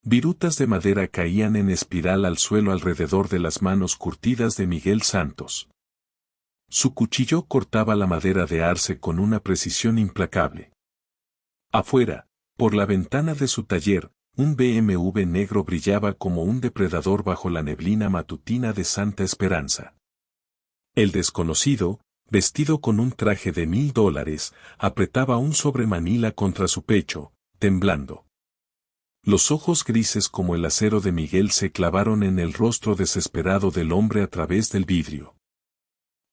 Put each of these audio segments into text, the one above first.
Virutas de madera caían en espiral al suelo alrededor de las manos curtidas de Miguel Santos. Su cuchillo cortaba la madera de arce con una precisión implacable. Afuera, por la ventana de su taller, un BMW negro brillaba como un depredador bajo la neblina matutina de Santa Esperanza. El desconocido, vestido con un traje de $1000, apretaba un sobremanila contra su pecho, temblando. Los ojos grises como el acero de Miguel se clavaron en el rostro desesperado del hombre a través del vidrio.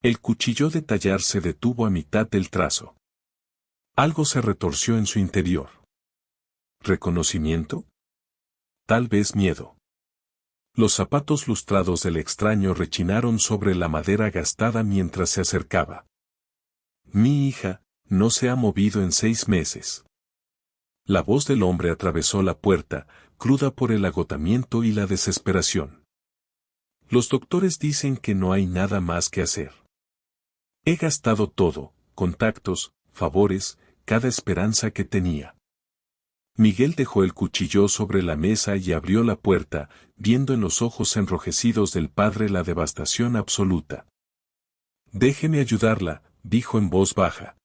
El cuchillo de tallar se detuvo a mitad del trazo. Algo se retorció en su interior. ¿Reconocimiento? Tal vez miedo. Los zapatos lustrados del extraño rechinaron sobre la madera gastada mientras se acercaba. Mi hija, no se ha movido en 6 meses. La voz del hombre atravesó la puerta, cruda por el agotamiento y la desesperación. Los doctores dicen que no hay nada más que hacer. He gastado todo, contactos, favores, cada esperanza que tenía. Miguel dejó el cuchillo sobre la mesa y abrió la puerta, viendo en los ojos enrojecidos del padre la devastación absoluta. Déjeme ayudarla, dijo en voz baja.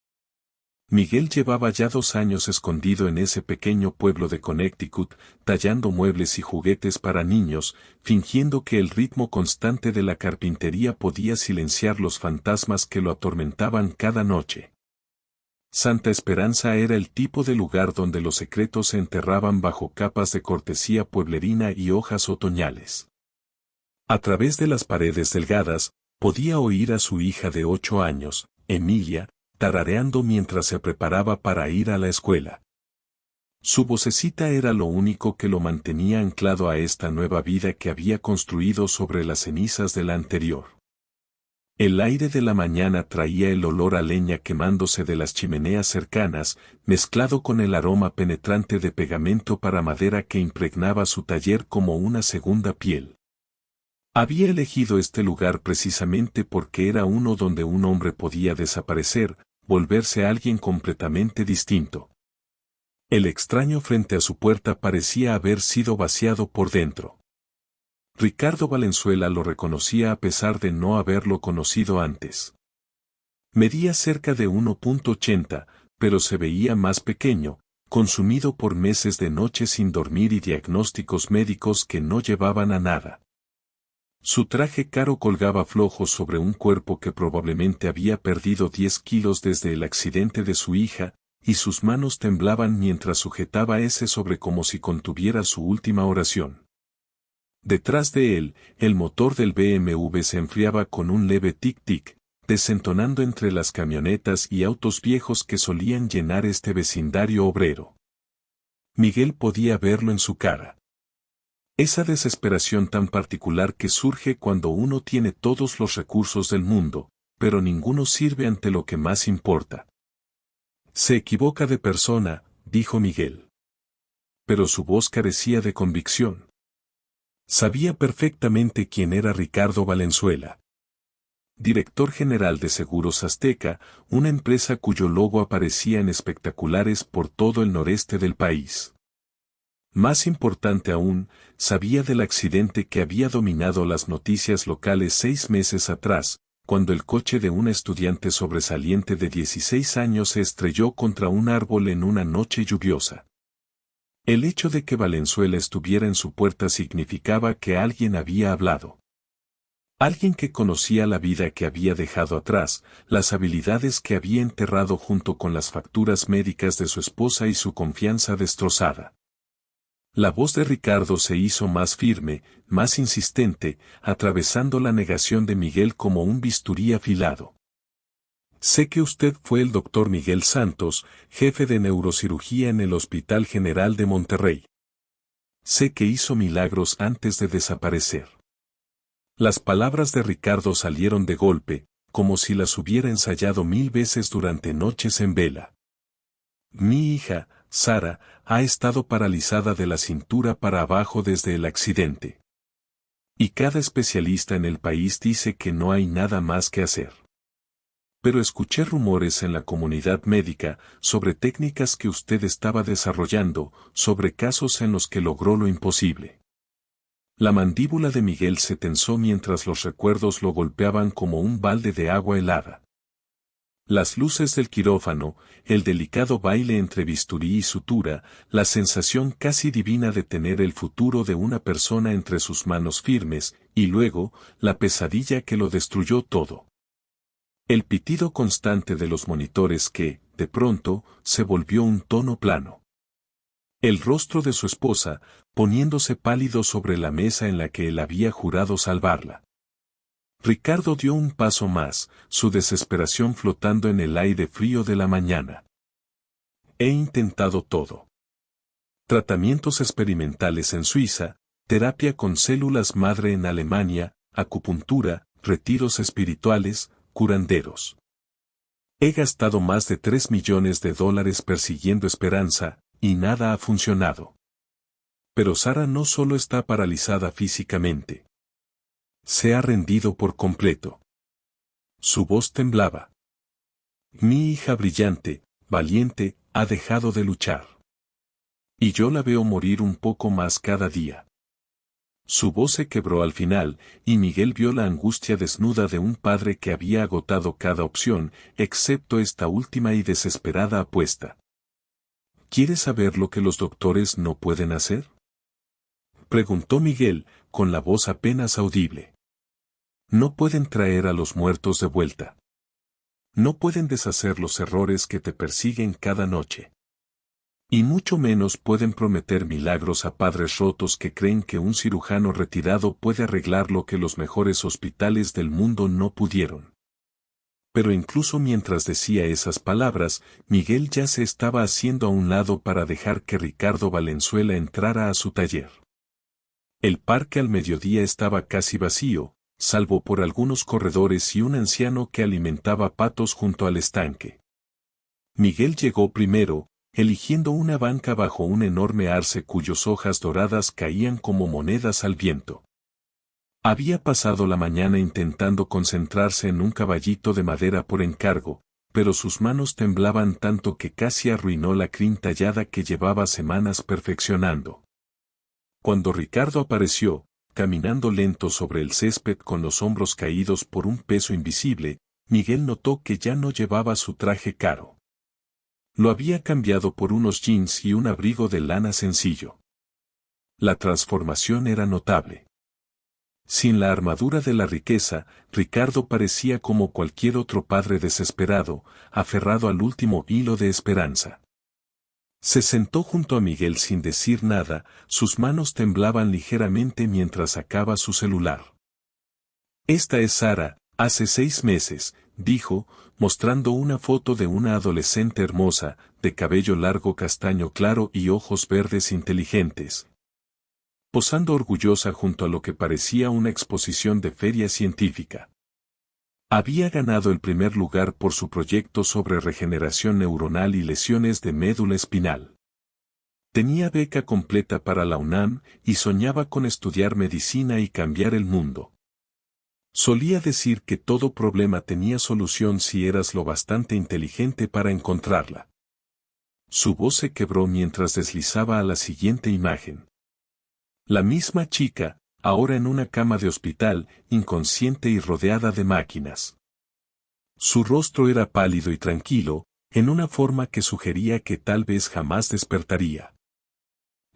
Miguel llevaba ya 2 años escondido en ese pequeño pueblo de Connecticut, tallando muebles y juguetes para niños, fingiendo que el ritmo constante de la carpintería podía silenciar los fantasmas que lo atormentaban cada noche. Santa Esperanza era el tipo de lugar donde los secretos se enterraban bajo capas de cortesía pueblerina y hojas otoñales. A través de las paredes delgadas, podía oír a su hija de 8 años, Emilia, tarareando mientras se preparaba para ir a la escuela. Su vocecita era lo único que lo mantenía anclado a esta nueva vida que había construido sobre las cenizas de la anterior. El aire de la mañana traía el olor a leña quemándose de las chimeneas cercanas, mezclado con el aroma penetrante de pegamento para madera que impregnaba su taller como una segunda piel. Había elegido este lugar precisamente porque era uno donde un hombre podía desaparecer, volverse alguien completamente distinto. El extraño frente a su puerta parecía haber sido vaciado por dentro. Ricardo Valenzuela lo reconocía a pesar de no haberlo conocido antes. Medía cerca de 1,80, pero se veía más pequeño, consumido por meses de noche sin dormir y diagnósticos médicos que no llevaban a nada. Su traje caro colgaba flojo sobre un cuerpo que probablemente había perdido 10 kilos desde el accidente de su hija, y sus manos temblaban mientras sujetaba ese sobre como si contuviera su última oración. Detrás de él, el motor del BMW se enfriaba con un leve tic-tic, desentonando entre las camionetas y autos viejos que solían llenar este vecindario obrero. Miguel podía verlo en su cara. Esa desesperación tan particular que surge cuando uno tiene todos los recursos del mundo, pero ninguno sirve ante lo que más importa. Se equivoca de persona, dijo Miguel. Pero su voz carecía de convicción. Sabía perfectamente quién era Ricardo Valenzuela. Director general de Seguros Azteca, una empresa cuyo logo aparecía en espectaculares por todo el noreste del país. Más importante aún, sabía del accidente que había dominado las noticias locales 6 meses atrás, cuando el coche de una estudiante sobresaliente de 16 años se estrelló contra un árbol en una noche lluviosa. El hecho de que Valenzuela estuviera en su puerta significaba que alguien había hablado. Alguien que conocía la vida que había dejado atrás, las habilidades que había enterrado junto con las facturas médicas de su esposa y su confianza destrozada. La voz de Ricardo se hizo más firme, más insistente, atravesando la negación de Miguel como un bisturí afilado. Sé que usted fue el doctor Miguel Santos, jefe de neurocirugía en el Hospital General de Monterrey. Sé que hizo milagros antes de desaparecer. Las palabras de Ricardo salieron de golpe, como si las hubiera ensayado 1000 veces durante noches en vela. Mi hija, Sara, ha estado paralizada de la cintura para abajo desde el accidente. Y cada especialista en el país dice que no hay nada más que hacer. pero escuché rumores en la comunidad médica sobre técnicas que usted estaba desarrollando, sobre casos en los que logró lo imposible. La mandíbula de Miguel se tensó mientras los recuerdos lo golpeaban como un balde de agua helada. Las luces del quirófano, el delicado baile entre bisturí y sutura, la sensación casi divina de tener el futuro de una persona entre sus manos firmes, y luego, la pesadilla que lo destruyó todo. El pitido constante de los monitores que, de pronto, se volvió un tono plano. El rostro de su esposa, poniéndose pálido sobre la mesa en la que él había jurado salvarla. Ricardo dio un paso más, su desesperación flotando en el aire frío de la mañana. He intentado todo. Tratamientos experimentales en Suiza, terapia con células madre en Alemania, acupuntura, retiros espirituales, curanderos. He gastado más de $3 millones persiguiendo esperanza, y nada ha funcionado. Pero Sara no solo está paralizada físicamente. Se ha rendido por completo. Su voz temblaba. Mi hija brillante, valiente, ha dejado de luchar. Y yo la veo morir un poco más cada día. Su voz se quebró al final, y Miguel vio la angustia desnuda de un padre que había agotado cada opción, excepto esta última y desesperada apuesta. ¿Quieres saber lo que los doctores no pueden hacer?, preguntó Miguel, con la voz apenas audible. No pueden traer a los muertos de vuelta. No pueden deshacer los errores que te persiguen cada noche. Y mucho menos pueden prometer milagros a padres rotos que creen que un cirujano retirado puede arreglar lo que los mejores hospitales del mundo no pudieron. Pero incluso mientras decía esas palabras, Miguel ya se estaba haciendo a un lado para dejar que Ricardo Valenzuela entrara a su taller. El parque al mediodía estaba casi vacío, salvo por algunos corredores y un anciano que alimentaba patos junto al estanque. Miguel llegó primero, eligiendo una banca bajo un enorme arce cuyas hojas doradas caían como monedas al viento. Había pasado la mañana intentando concentrarse en un caballito de madera por encargo, pero sus manos temblaban tanto que casi arruinó la crin tallada que llevaba semanas perfeccionando. Cuando Ricardo apareció, caminando lento sobre el césped con los hombros caídos por un peso invisible, Miguel notó que ya no llevaba su traje caro. Lo había cambiado por unos jeans y un abrigo de lana sencillo. La transformación era notable. Sin la armadura de la riqueza, Ricardo parecía como cualquier otro padre desesperado, aferrado al último hilo de esperanza. Se sentó junto a Miguel sin decir nada, sus manos temblaban ligeramente mientras sacaba su celular. Esta es Sara, hace 6 meses, dijo, mostrando una foto de una adolescente hermosa, de cabello largo castaño claro y ojos verdes inteligentes. Posando orgullosa junto a lo que parecía una exposición de feria científica. Había ganado el primer lugar por su proyecto sobre regeneración neuronal y lesiones de médula espinal. Tenía beca completa para la UNAM y soñaba con estudiar medicina y cambiar el mundo. Solía decir que todo problema tenía solución si eras lo bastante inteligente para encontrarla. Su voz se quebró mientras deslizaba a la siguiente imagen. La misma chica, ahora en una cama de hospital, inconsciente y rodeada de máquinas. Su rostro era pálido y tranquilo, en una forma que sugería que tal vez jamás despertaría.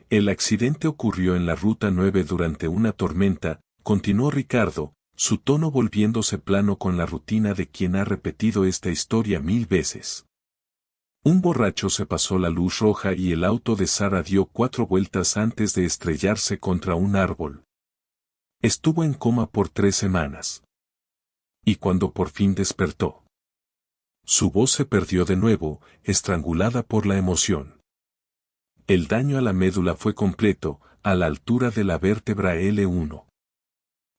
El accidente ocurrió en la Ruta 9 durante una tormenta, continuó Ricardo, su tono volviéndose plano con la rutina de quien ha repetido esta historia 1000 veces. Un borracho se pasó la luz roja y el auto de Sara dio 4 vueltas antes de estrellarse contra un árbol. Estuvo en coma por 3 semanas. Y cuando por fin despertó, su voz se perdió de nuevo, estrangulada por la emoción. El daño a la médula fue completo, a la altura de la vértebra L1.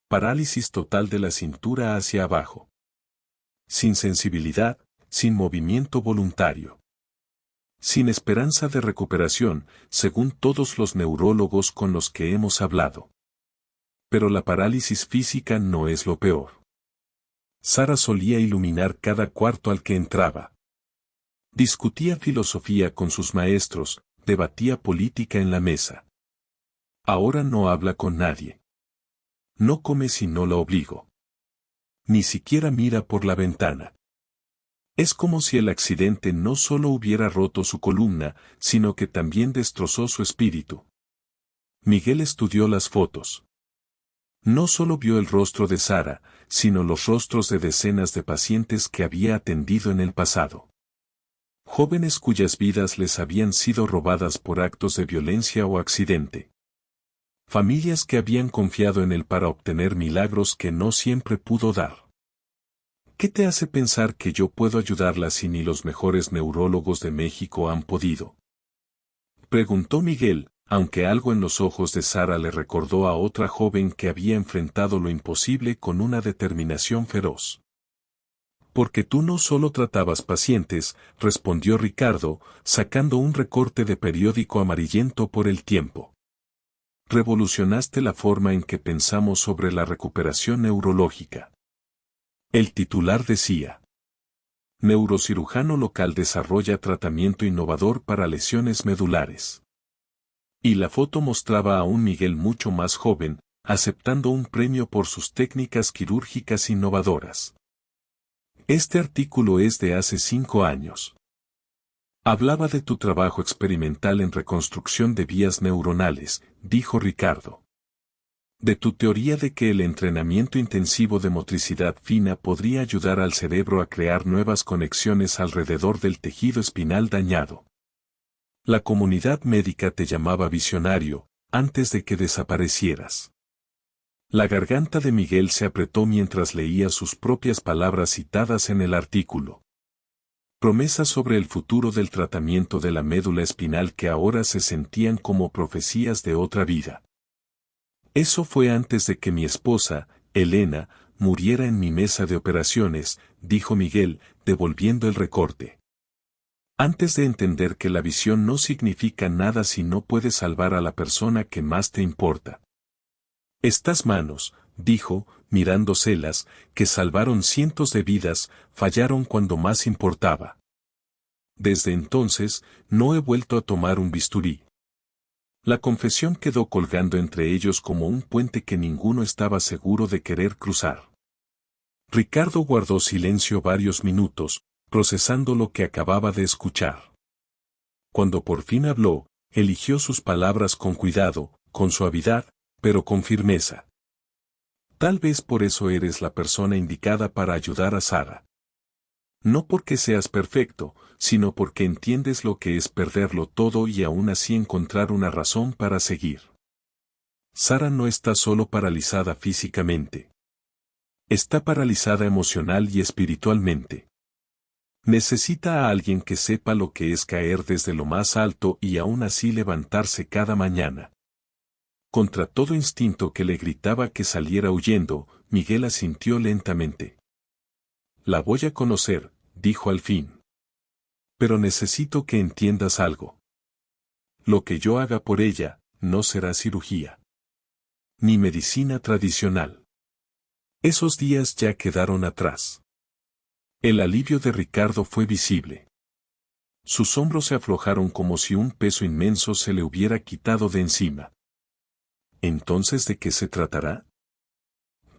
Parálisis total de la cintura hacia abajo. Sin sensibilidad, sin movimiento voluntario. Sin esperanza de recuperación, según todos los neurólogos con los que hemos hablado. Pero la parálisis física no es lo peor. Sara solía iluminar cada cuarto al que entraba. Discutía filosofía con sus maestros, debatía política en la mesa. Ahora no habla con nadie. No come si no la obligo. Ni siquiera mira por la ventana. Es como si el accidente no solo hubiera roto su columna, sino que también destrozó su espíritu. Miguel estudió las fotos. No solo vio el rostro de Sara, sino los rostros de decenas de pacientes que había atendido en el pasado. Jóvenes cuyas vidas les habían sido robadas por actos de violencia o accidente. Familias que habían confiado en él para obtener milagros que no siempre pudo dar. ¿Qué te hace pensar que yo puedo ayudarla si ni los mejores neurólogos de México han podido? Preguntó Miguel, aunque algo en los ojos de Sara le recordó a otra joven que había enfrentado lo imposible con una determinación feroz. Porque tú no solo tratabas pacientes, respondió Ricardo, sacando un recorte de periódico amarillento por El Tiempo. Revolucionaste la forma en que pensamos sobre la recuperación neurológica. El titular decía: Neurocirujano local desarrolla tratamiento innovador para lesiones medulares. Y la foto mostraba a un Miguel mucho más joven, aceptando un premio por sus técnicas quirúrgicas innovadoras. Este artículo es de hace 5 años. Hablaba de tu trabajo experimental en reconstrucción de vías neuronales, dijo Ricardo. De tu teoría de que el entrenamiento intensivo de motricidad fina podría ayudar al cerebro a crear nuevas conexiones alrededor del tejido espinal dañado. La comunidad médica te llamaba visionario, antes de que desaparecieras. La garganta de Miguel se apretó mientras leía sus propias palabras citadas en el artículo. Promesas sobre el futuro del tratamiento de la médula espinal que ahora se sentían como profecías de otra vida. Eso fue antes de que mi esposa, Elena, muriera en mi mesa de operaciones, dijo Miguel, devolviendo el recorte. Antes de entender que la visión no significa nada si no puedes salvar a la persona que más te importa. Estas manos, dijo, mirándoselas, que salvaron cientos de vidas, fallaron cuando más importaba. Desde entonces, no he vuelto a tomar un bisturí. La confesión quedó colgando entre ellos como un puente que ninguno estaba seguro de querer cruzar. Ricardo guardó silencio varios minutos, procesando lo que acababa de escuchar. Cuando por fin habló, eligió sus palabras con cuidado, con suavidad, pero con firmeza. Tal vez por eso eres la persona indicada para ayudar a Sara. No porque seas perfecto, sino porque entiendes lo que es perderlo todo y aún así encontrar una razón para seguir. Sara no está solo paralizada físicamente. Está paralizada emocional y espiritualmente. Necesita a alguien que sepa lo que es caer desde lo más alto y aún así levantarse cada mañana. Contra todo instinto que le gritaba que saliera huyendo, Miguel asintió lentamente. La voy a conocer, dijo al fin. Pero necesito que entiendas algo. Lo que yo haga por ella, no será cirugía. Ni medicina tradicional. Esos días ya quedaron atrás. El alivio de Ricardo fue visible. Sus hombros se aflojaron como si un peso inmenso se le hubiera quitado de encima. ¿Entonces de qué se tratará?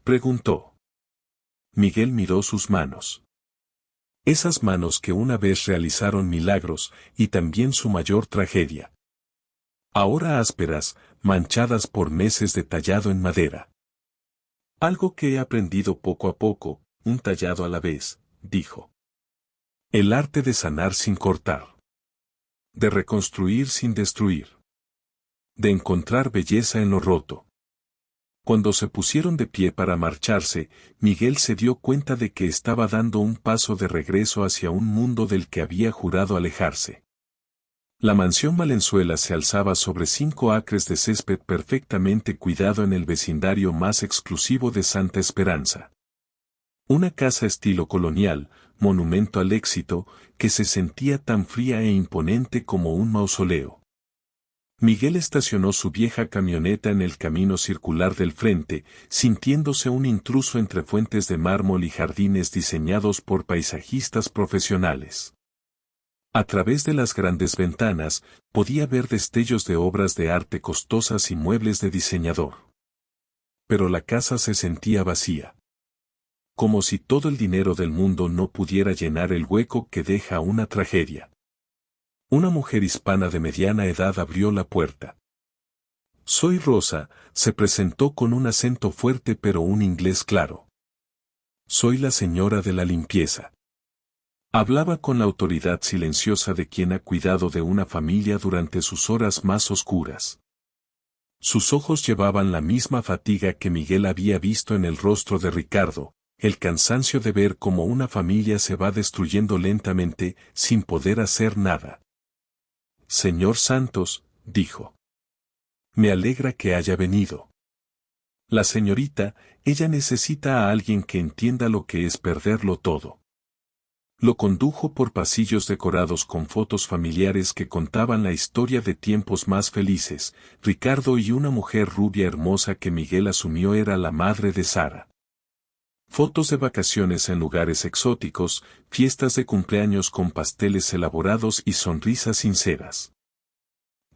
Preguntó. Miguel miró sus manos. Esas manos que una vez realizaron milagros, y también su mayor tragedia. Ahora ásperas, manchadas por meses de tallado en madera. Algo que he aprendido poco a poco, un tallado a la vez, dijo. El arte de sanar sin cortar. De reconstruir sin destruir. De encontrar belleza en lo roto. Cuando se pusieron de pie para marcharse, Miguel se dio cuenta de que estaba dando un paso de regreso hacia un mundo del que había jurado alejarse. La mansión Valenzuela se alzaba sobre 5 acres de césped perfectamente cuidado en el vecindario más exclusivo de Santa Esperanza. Una casa estilo colonial, monumento al éxito, que se sentía tan fría e imponente como un mausoleo. Miguel estacionó su vieja camioneta en el camino circular del frente, sintiéndose un intruso entre fuentes de mármol y jardines diseñados por paisajistas profesionales. A través de las grandes ventanas, podía ver destellos de obras de arte costosas y muebles de diseñador. Pero la casa se sentía vacía. Como si todo el dinero del mundo no pudiera llenar el hueco que deja una tragedia. Una mujer hispana de mediana edad abrió la puerta. «Soy Rosa», se presentó con un acento fuerte pero un inglés claro. «Soy la señora de la limpieza». Hablaba con la autoridad silenciosa de quien ha cuidado de una familia durante sus horas más oscuras. Sus ojos llevaban la misma fatiga que Miguel había visto en el rostro de Ricardo, el cansancio de ver cómo una familia se va destruyendo lentamente, sin poder hacer nada. «Señor Santos», dijo. «Me alegra que haya venido. La señorita, ella necesita a alguien que entienda lo que es perderlo todo». Lo condujo por pasillos decorados con fotos familiares que contaban la historia de tiempos más felices, Ricardo y una mujer rubia hermosa que Miguel asumió era la madre de Sara. Fotos de vacaciones en lugares exóticos, fiestas de cumpleaños con pasteles elaborados y sonrisas sinceras.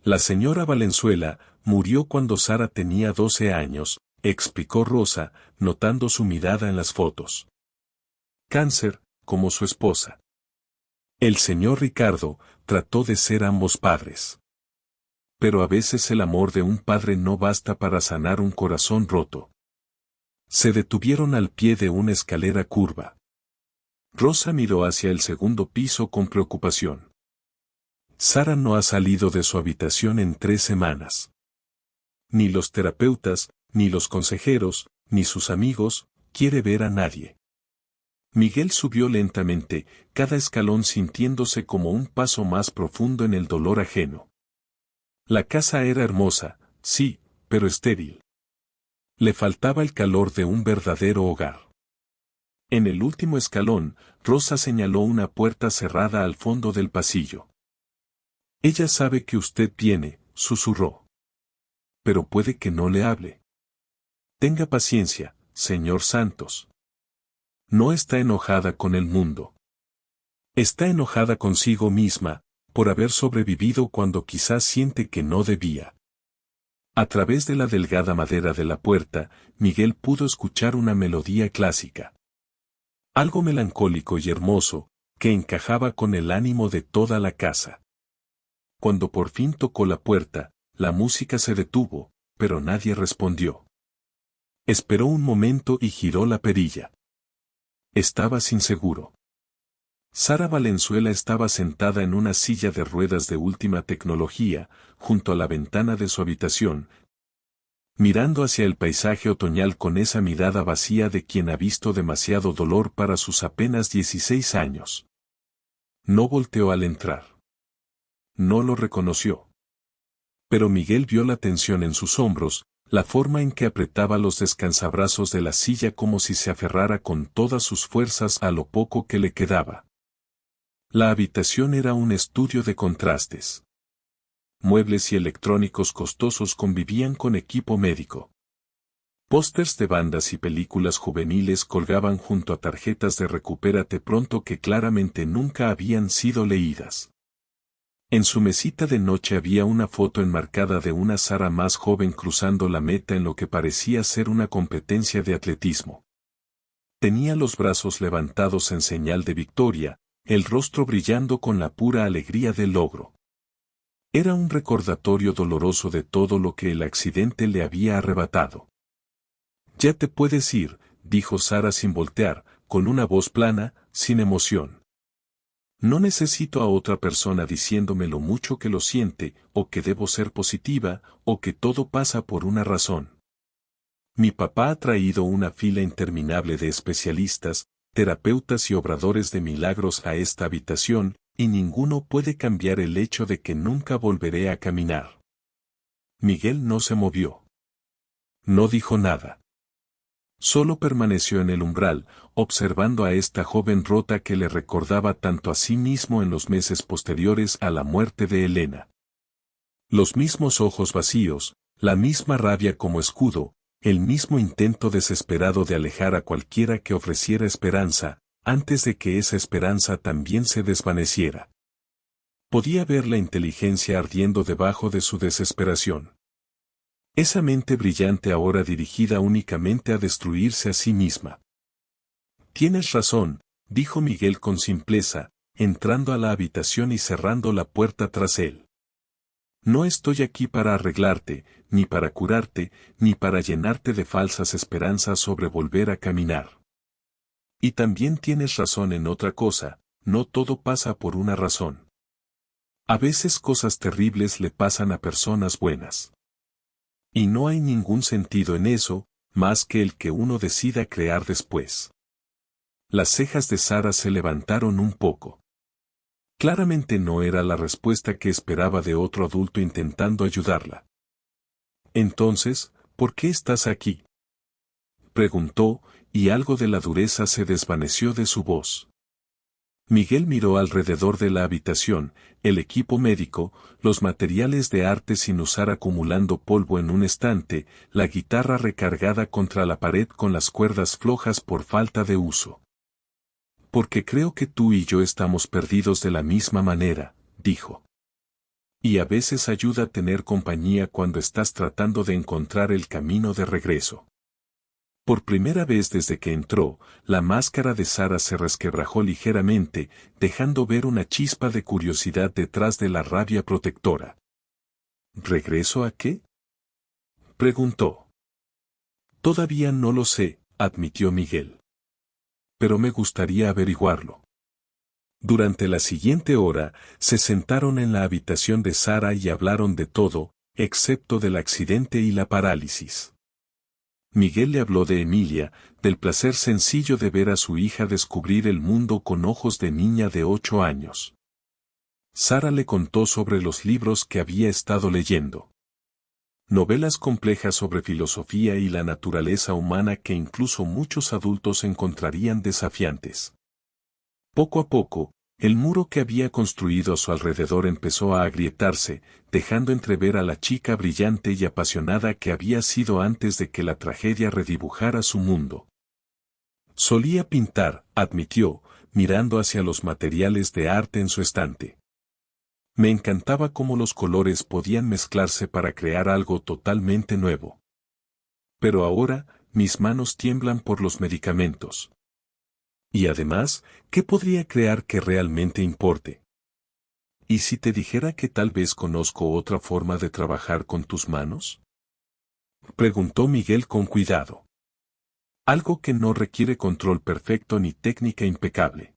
La señora Valenzuela murió cuando Sara tenía 12 años, explicó Rosa, notando su mirada en las fotos. Cáncer, como su esposa. El señor Ricardo trató de ser ambos padres. Pero a veces el amor de un padre no basta para sanar un corazón roto. Se detuvieron al pie de una escalera curva. Rosa miró hacia el segundo piso con preocupación. Sara no ha salido de su habitación en 3 semanas. Ni los terapeutas, ni los consejeros, ni sus amigos, quiere ver a nadie. Miguel subió lentamente, cada escalón sintiéndose como un paso más profundo en el dolor ajeno. La casa era hermosa, sí, pero estéril. Le faltaba el calor de un verdadero hogar. En el último escalón, Rosa señaló una puerta cerrada al fondo del pasillo. «Ella sabe que usted viene», susurró. «Pero puede que no le hable. Tenga paciencia, señor Santos. No está enojada con el mundo. Está enojada consigo misma, por haber sobrevivido cuando quizás siente que no debía». A través de la delgada madera de la puerta, Miguel pudo escuchar una melodía clásica. Algo melancólico y hermoso, que encajaba con el ánimo de toda la casa. Cuando por fin tocó la puerta, la música se detuvo, pero nadie respondió. Esperó un momento y giró la perilla. Estaba inseguro. Sara Valenzuela estaba sentada en una silla de ruedas de última tecnología, junto a la ventana de su habitación, mirando hacia el paisaje otoñal con esa mirada vacía de quien ha visto demasiado dolor para sus apenas 16 años. No volteó al entrar. No lo reconoció. Pero Miguel vio la tensión en sus hombros, la forma en que apretaba los descansabrazos de la silla como si se aferrara con todas sus fuerzas a lo poco que le quedaba. La habitación era un estudio de contrastes. Muebles y electrónicos costosos convivían con equipo médico. Pósters de bandas y películas juveniles colgaban junto a tarjetas de Recupérate Pronto que claramente nunca habían sido leídas. En su mesita de noche había una foto enmarcada de una Sara más joven cruzando la meta en lo que parecía ser una competencia de atletismo. Tenía los brazos levantados en señal de victoria, el rostro brillando con la pura alegría del logro. Era un recordatorio doloroso de todo lo que el accidente le había arrebatado. «Ya te puedes ir», dijo Sara sin voltear, con una voz plana, sin emoción. «No necesito a otra persona diciéndome lo mucho que lo siente, o que debo ser positiva, o que todo pasa por una razón. Mi papá ha traído una fila interminable de especialistas, terapeutas y obradores de milagros a esta habitación, y ninguno puede cambiar el hecho de que nunca volveré a caminar». Miguel no se movió. No dijo nada. Solo permaneció en el umbral, observando a esta joven rota que le recordaba tanto a sí mismo en los meses posteriores a la muerte de Elena. Los mismos ojos vacíos, la misma rabia como escudo, el mismo intento desesperado de alejar a cualquiera que ofreciera esperanza, antes de que esa esperanza también se desvaneciera. Podía ver la inteligencia ardiendo debajo de su desesperación. Esa mente brillante ahora dirigida únicamente a destruirse a sí misma. Tienes razón, dijo Miguel con simpleza, entrando a la habitación y cerrando la puerta tras él. No estoy aquí para arreglarte, ni para curarte, ni para llenarte de falsas esperanzas sobre volver a caminar. Y también tienes razón en otra cosa, no todo pasa por una razón. A veces cosas terribles le pasan a personas buenas. Y no hay ningún sentido en eso, más que el que uno decida crear después. Las cejas de Sara se levantaron un poco. Claramente no era la respuesta que esperaba de otro adulto intentando ayudarla. Entonces, ¿por qué estás aquí?, preguntó, y algo de la dureza se desvaneció de su voz. Miguel miró alrededor de la habitación, el equipo médico, los materiales de arte sin usar acumulando polvo en un estante, la guitarra recargada contra la pared con las cuerdas flojas por falta de uso. Porque creo que tú y yo estamos perdidos de la misma manera, dijo. Y a veces ayuda a tener compañía cuando estás tratando de encontrar el camino de regreso. Por primera vez desde que entró, la máscara de Sara se resquebrajó ligeramente, dejando ver una chispa de curiosidad detrás de la rabia protectora. ¿Regreso a qué?, preguntó. Todavía no lo sé, admitió Miguel. Pero me gustaría averiguarlo. Durante la siguiente hora, se sentaron en la habitación de Sara y hablaron de todo, excepto del accidente y la parálisis. Miguel le habló de Emilia, del placer sencillo de ver a su hija descubrir el mundo con ojos de niña de 8 años. Sara le contó sobre los libros que había estado leyendo. Novelas complejas sobre filosofía y la naturaleza humana que incluso muchos adultos encontrarían desafiantes. Poco a poco, el muro que había construido a su alrededor empezó a agrietarse, dejando entrever a la chica brillante y apasionada que había sido antes de que la tragedia redibujara su mundo. Solía pintar, admitió, mirando hacia los materiales de arte en su estante. Me encantaba cómo los colores podían mezclarse para crear algo totalmente nuevo. Pero ahora, mis manos tiemblan por los medicamentos. Y además, ¿qué podría crear que realmente importe? ¿Y si te dijera que tal vez conozco otra forma de trabajar con tus manos?, preguntó Miguel con cuidado. Algo que no requiere control perfecto ni técnica impecable.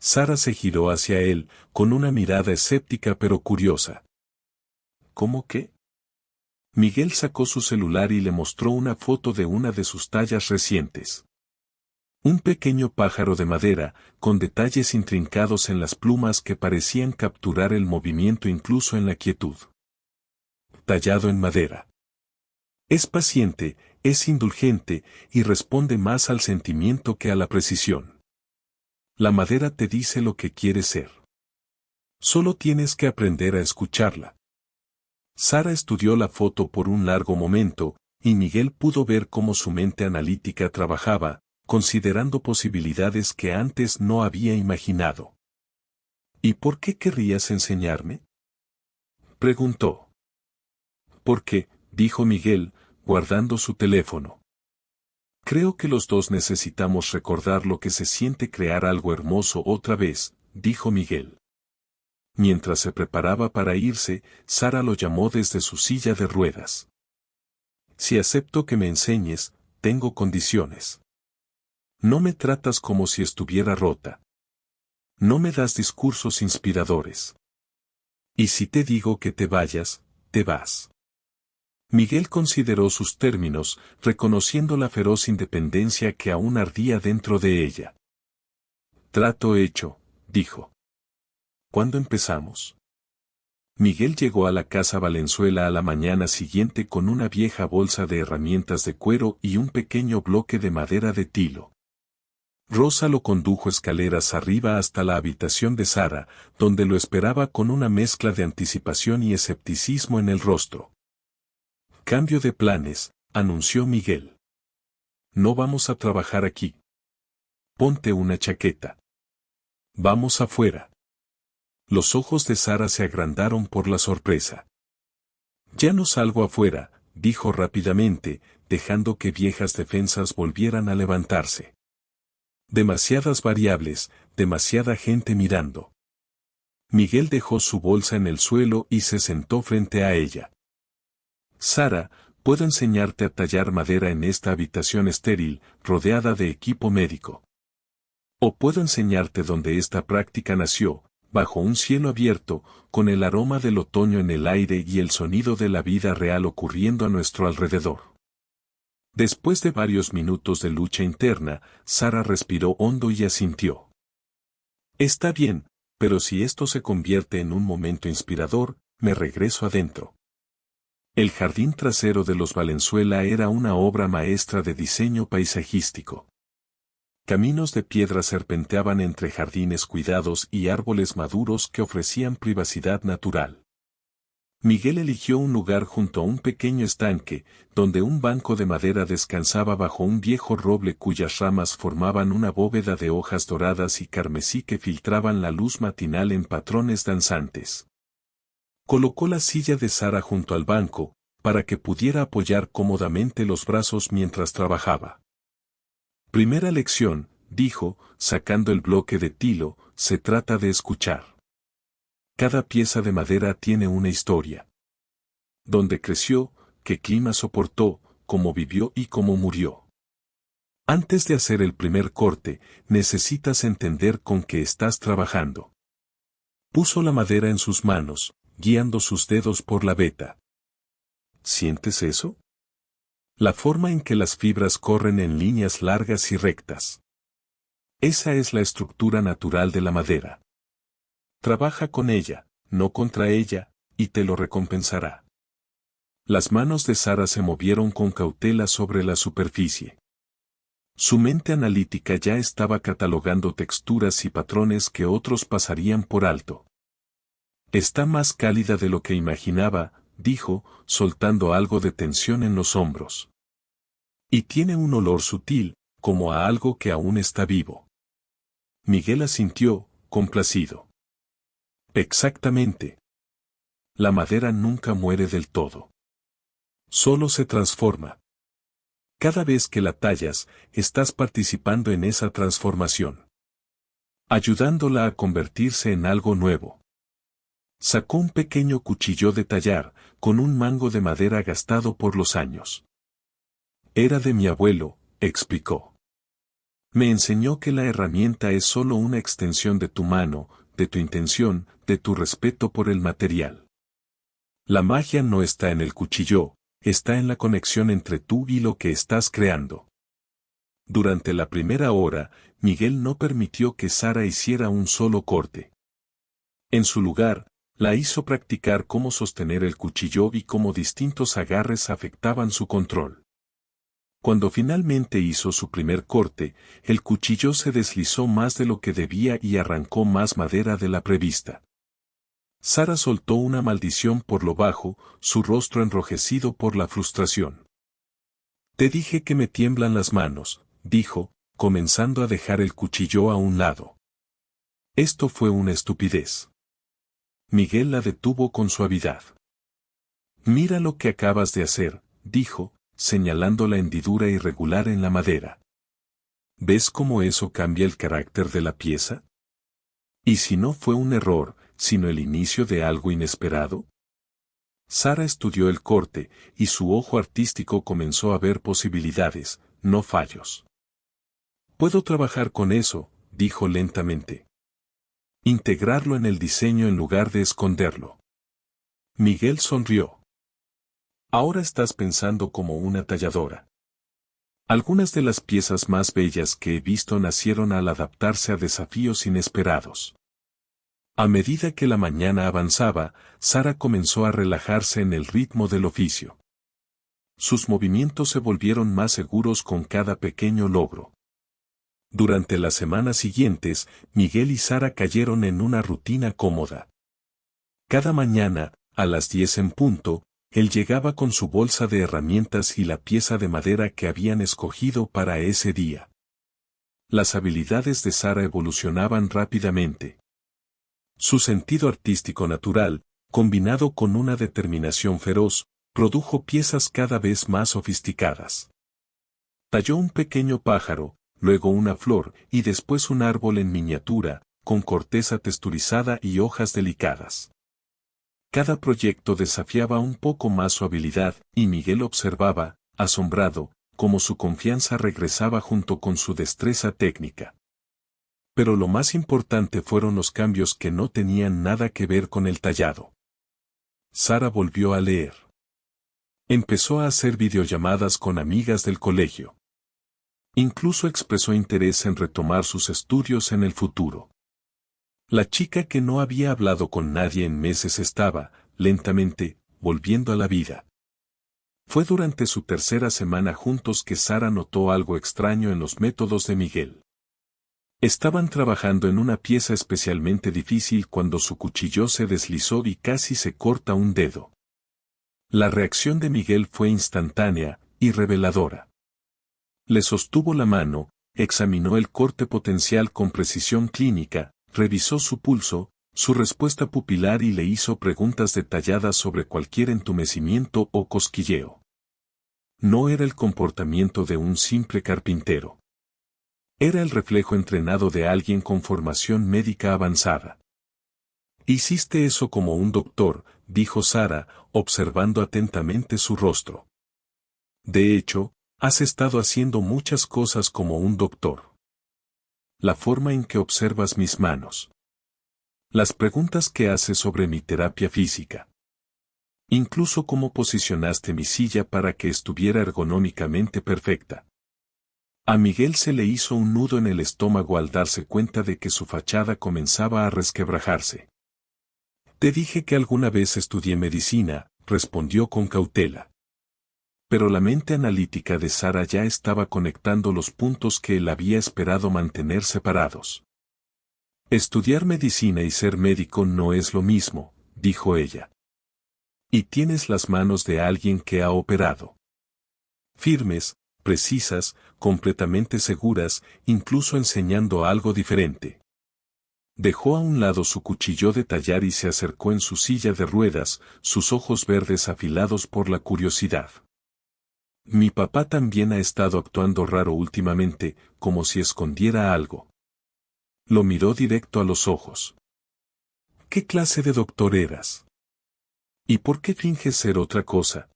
Sara se giró hacia él, con una mirada escéptica pero curiosa. ¿Cómo qué? Miguel sacó su celular y le mostró una foto de una de sus tallas recientes. Un pequeño pájaro de madera, con detalles intrincados en las plumas que parecían capturar el movimiento incluso en la quietud. Tallado en madera. Es paciente, es indulgente, y responde más al sentimiento que a la precisión. La madera te dice lo que quiere ser. Solo tienes que aprender a escucharla. Sara estudió la foto por un largo momento, y Miguel pudo ver cómo su mente analítica trabajaba, considerando posibilidades que antes no había imaginado. ¿Y por qué querrías enseñarme?, preguntó. Porque, dijo Miguel, guardando su teléfono. Creo que los dos necesitamos recordar lo que se siente crear algo hermoso otra vez, dijo Miguel. Mientras se preparaba para irse, Sara lo llamó desde su silla de ruedas. Si acepto que me enseñes, tengo condiciones. No me tratas como si estuviera rota. No me das discursos inspiradores. Y si te digo que te vayas, te vas. Miguel consideró sus términos, reconociendo la feroz independencia que aún ardía dentro de ella. Trato hecho, dijo. ¿Cuándo empezamos? Miguel llegó a la casa Valenzuela a la mañana siguiente con una vieja bolsa de herramientas de cuero y un pequeño bloque de madera de tilo. Rosa lo condujo escaleras arriba hasta la habitación de Sara, donde lo esperaba con una mezcla de anticipación y escepticismo en el rostro. «Cambio de planes», anunció Miguel. «No vamos a trabajar aquí. Ponte una chaqueta. Vamos afuera». Los ojos de Sara se agrandaron por la sorpresa. «Ya no salgo afuera», dijo rápidamente, dejando que viejas defensas volvieran a levantarse. Demasiadas variables, demasiada gente mirando. Miguel dejó su bolsa en el suelo y se sentó frente a ella. «Sara, puedo enseñarte a tallar madera en esta habitación estéril, rodeada de equipo médico. O puedo enseñarte dónde esta práctica nació, bajo un cielo abierto, con el aroma del otoño en el aire y el sonido de la vida real ocurriendo a nuestro alrededor». Después de varios minutos de lucha interna, Sara respiró hondo y asintió. «Está bien, pero si esto se convierte en un momento inspirador, me regreso adentro». El jardín trasero de los Valenzuela era una obra maestra de diseño paisajístico. Caminos de piedra serpenteaban entre jardines cuidados y árboles maduros que ofrecían privacidad natural. Miguel eligió un lugar junto a un pequeño estanque, donde un banco de madera descansaba bajo un viejo roble cuyas ramas formaban una bóveda de hojas doradas y carmesí que filtraban la luz matinal en patrones danzantes. Colocó la silla de Sara junto al banco, para que pudiera apoyar cómodamente los brazos mientras trabajaba. «Primera lección», dijo, sacando el bloque de tilo, «se trata de escuchar. Cada pieza de madera tiene una historia. Dónde creció, qué clima soportó, cómo vivió y cómo murió. Antes de hacer el primer corte, necesitas entender con qué estás trabajando». Puso la madera en sus manos, guiando sus dedos por la veta. «¿Sientes eso? La forma en que las fibras corren en líneas largas y rectas. Esa es la estructura natural de la madera. Trabaja con ella, no contra ella, y te lo recompensará». Las manos de Sara se movieron con cautela sobre la superficie. Su mente analítica ya estaba catalogando texturas y patrones que otros pasarían por alto. «Está más cálida de lo que imaginaba», dijo, soltando algo de tensión en los hombros. «Y tiene un olor sutil, como a algo que aún está vivo». Miguel asintió, complacido. «Exactamente. La madera nunca muere del todo. Solo se transforma. Cada vez que la tallas, estás participando en esa transformación. Ayudándola a convertirse en algo nuevo». Sacó un pequeño cuchillo de tallar, con un mango de madera gastado por los años. «Era de mi abuelo», explicó. «Me enseñó que la herramienta es solo una extensión de tu mano, de tu intención, de tu respeto por el material. La magia no está en el cuchillo, está en la conexión entre tú y lo que estás creando». Durante la primera hora, Miguel no permitió que Sara hiciera un solo corte. En su lugar, la hizo practicar cómo sostener el cuchillo y cómo distintos agarres afectaban su control. Cuando finalmente hizo su primer corte, el cuchillo se deslizó más de lo que debía y arrancó más madera de la prevista. Sara soltó una maldición por lo bajo, su rostro enrojecido por la frustración. «Te dije que me tiemblan las manos», dijo, comenzando a dejar el cuchillo a un lado. Esto fue una estupidez. Miguel la detuvo con suavidad. «Mira lo que acabas de hacer», dijo, señalando la hendidura irregular en la madera. «¿Ves cómo eso cambia el carácter de la pieza? ¿Y si no fue un error, sino el inicio de algo inesperado?» Sara estudió el corte, y su ojo artístico comenzó a ver posibilidades, no fallos. «Puedo trabajar con eso», dijo lentamente. «Integrarlo en el diseño en lugar de esconderlo». Miguel sonrió. «Ahora estás pensando como una talladora. Algunas de las piezas más bellas que he visto nacieron al adaptarse a desafíos inesperados». A medida que la mañana avanzaba, Sara comenzó a relajarse en el ritmo del oficio. Sus movimientos se volvieron más seguros con cada pequeño logro. Durante las semanas siguientes, Miguel y Sara cayeron en una rutina cómoda. Cada mañana, a las 10 en punto, él llegaba con su bolsa de herramientas y la pieza de madera que habían escogido para ese día. Las habilidades de Sara evolucionaban rápidamente. Su sentido artístico natural, combinado con una determinación feroz, produjo piezas cada vez más sofisticadas. Talló un pequeño pájaro, luego una flor y después un árbol en miniatura, con corteza texturizada y hojas delicadas. Cada proyecto desafiaba un poco más su habilidad, y Miguel observaba, asombrado, cómo su confianza regresaba junto con su destreza técnica. Pero lo más importante fueron los cambios que no tenían nada que ver con el tallado. Sara volvió a leer. Empezó a hacer videollamadas con amigas del colegio. Incluso expresó interés en retomar sus estudios en el futuro. La chica que no había hablado con nadie en meses estaba, lentamente, volviendo a la vida. Fue durante su tercera semana juntos que Sara notó algo extraño en los métodos de Miguel. Estaban trabajando en una pieza especialmente difícil cuando su cuchillo se deslizó y casi se corta un dedo. La reacción de Miguel fue instantánea y reveladora. Le sostuvo la mano, examinó el corte potencial con precisión clínica, revisó su pulso, su respuesta pupilar y le hizo preguntas detalladas sobre cualquier entumecimiento o cosquilleo. No era el comportamiento de un simple carpintero. Era el reflejo entrenado de alguien con formación médica avanzada. «Hiciste eso como un doctor», dijo Sara, observando atentamente su rostro. «De hecho, has estado haciendo muchas cosas como un doctor. La forma en que observas mis manos. Las preguntas que haces sobre mi terapia física. Incluso cómo posicionaste mi silla para que estuviera ergonómicamente perfecta». A Miguel se le hizo un nudo en el estómago al darse cuenta de que su fachada comenzaba a resquebrajarse. «Te dije que alguna vez estudié medicina», respondió con cautela. Pero la mente analítica de Sara ya estaba conectando los puntos que él había esperado mantener separados. «Estudiar medicina y ser médico no es lo mismo», dijo ella. «Y tienes las manos de alguien que ha operado. Firmes, precisas, completamente seguras, incluso enseñando algo diferente». Dejó a un lado su cuchillo de tallar y se acercó en su silla de ruedas, sus ojos verdes afilados por la curiosidad. «Mi papá también ha estado actuando raro últimamente, como si escondiera algo». Lo miró directo a los ojos. «¿Qué clase de doctor eras? ¿Y por qué finges ser otra cosa?».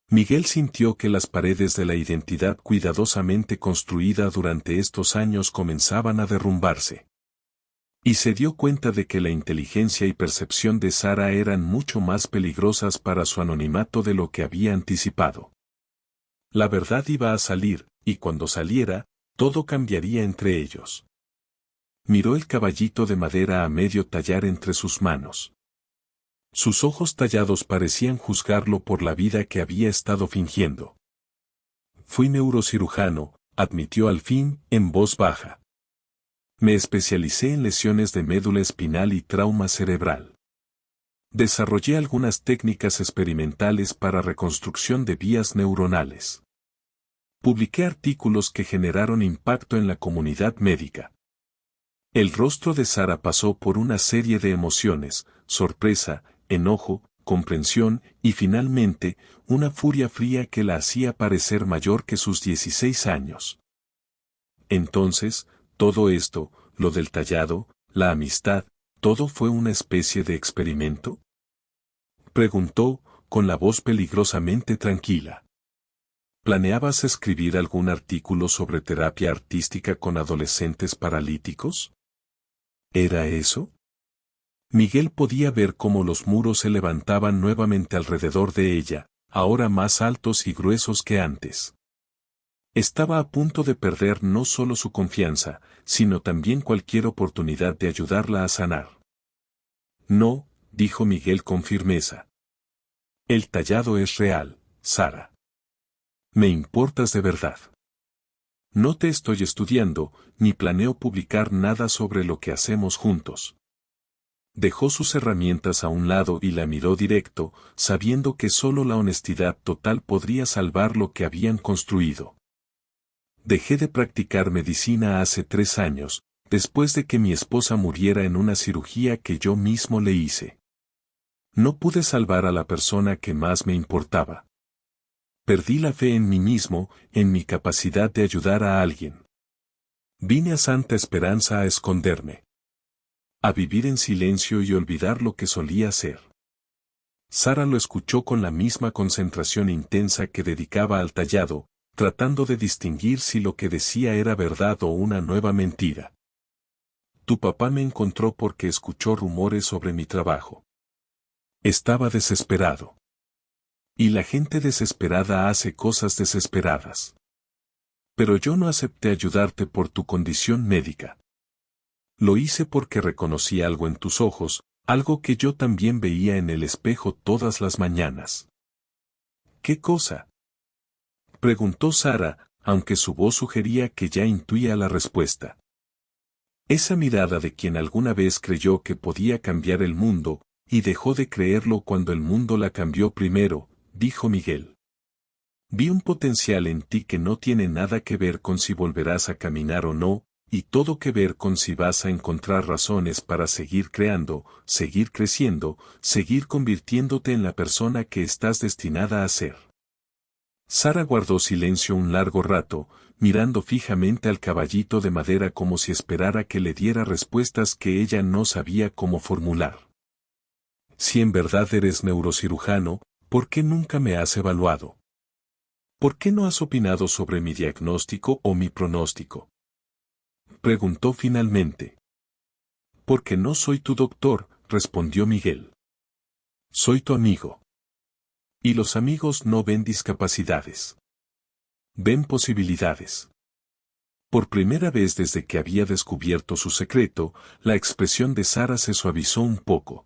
Miguel sintió que las paredes de la identidad cuidadosamente construida durante estos años comenzaban a derrumbarse. Y se dio cuenta de que la inteligencia y percepción de Sara eran mucho más peligrosas para su anonimato de lo que había anticipado. La verdad iba a salir, y cuando saliera, todo cambiaría entre ellos. Miró el caballito de madera a medio tallar entre sus manos. Sus ojos tallados parecían juzgarlo por la vida que había estado fingiendo. «Fui neurocirujano», admitió al fin, en voz baja. «Me especialicé en lesiones de médula espinal y trauma cerebral. Desarrollé algunas técnicas experimentales para reconstrucción de vías neuronales. Publiqué artículos que generaron impacto en la comunidad médica». El rostro de Sara pasó por una serie de emociones: sorpresa, enojo, comprensión y finalmente, una furia fría que la hacía parecer mayor que sus 16 años. Entonces, todo esto, lo del tallado, la amistad, ¿todo fue una especie de experimento?, preguntó, con la voz peligrosamente tranquila. ¿Planeabas escribir algún artículo sobre terapia artística con adolescentes paralíticos? ¿Era eso? Miguel podía ver cómo los muros se levantaban nuevamente alrededor de ella, ahora más altos y gruesos que antes. Estaba a punto de perder no solo su confianza, sino también cualquier oportunidad de ayudarla a sanar. «No», dijo Miguel con firmeza. «El tallado es real, Sara. Me importas de verdad». No te estoy estudiando, ni planeo publicar nada sobre lo que hacemos juntos. Dejó sus herramientas a un lado y la miró directo, sabiendo que solo la honestidad total podría salvar lo que habían construido. Dejé de practicar medicina hace 3 años, después de que mi esposa muriera en una cirugía que yo mismo le hice. No pude salvar a la persona que más me importaba. Perdí la fe en mí mismo, en mi capacidad de ayudar a alguien. Vine a Santa Esperanza a esconderme. A vivir en silencio y olvidar lo que solía ser. Sara lo escuchó con la misma concentración intensa que dedicaba al tallado, tratando de distinguir si lo que decía era verdad o una nueva mentira. Tu papá me encontró porque escuchó rumores sobre mi trabajo. Estaba desesperado. Y la gente desesperada hace cosas desesperadas. Pero yo no acepté ayudarte por tu condición médica. Lo hice porque reconocí algo en tus ojos, algo que yo también veía en el espejo todas las mañanas. ¿Qué cosa? Preguntó Sara, aunque su voz sugería que ya intuía la respuesta. Esa mirada de quien alguna vez creyó que podía cambiar el mundo, y dejó de creerlo cuando el mundo la cambió primero, dijo Miguel. Vi un potencial en ti que no tiene nada que ver con si volverás a caminar o no, y todo que ver con si vas a encontrar razones para seguir creando, seguir creciendo, seguir convirtiéndote en la persona que estás destinada a ser. Sara guardó silencio un largo rato, mirando fijamente al caballito de madera como si esperara que le diera respuestas que ella no sabía cómo formular. Si en verdad eres neurocirujano, ¿por qué nunca me has evaluado? ¿Por qué no has opinado sobre mi diagnóstico o mi pronóstico? Preguntó finalmente. Porque no soy tu doctor, respondió Miguel. Soy tu amigo. Y los amigos no ven discapacidades. Ven posibilidades. Por primera vez desde que había descubierto su secreto, la expresión de Sara se suavizó un poco.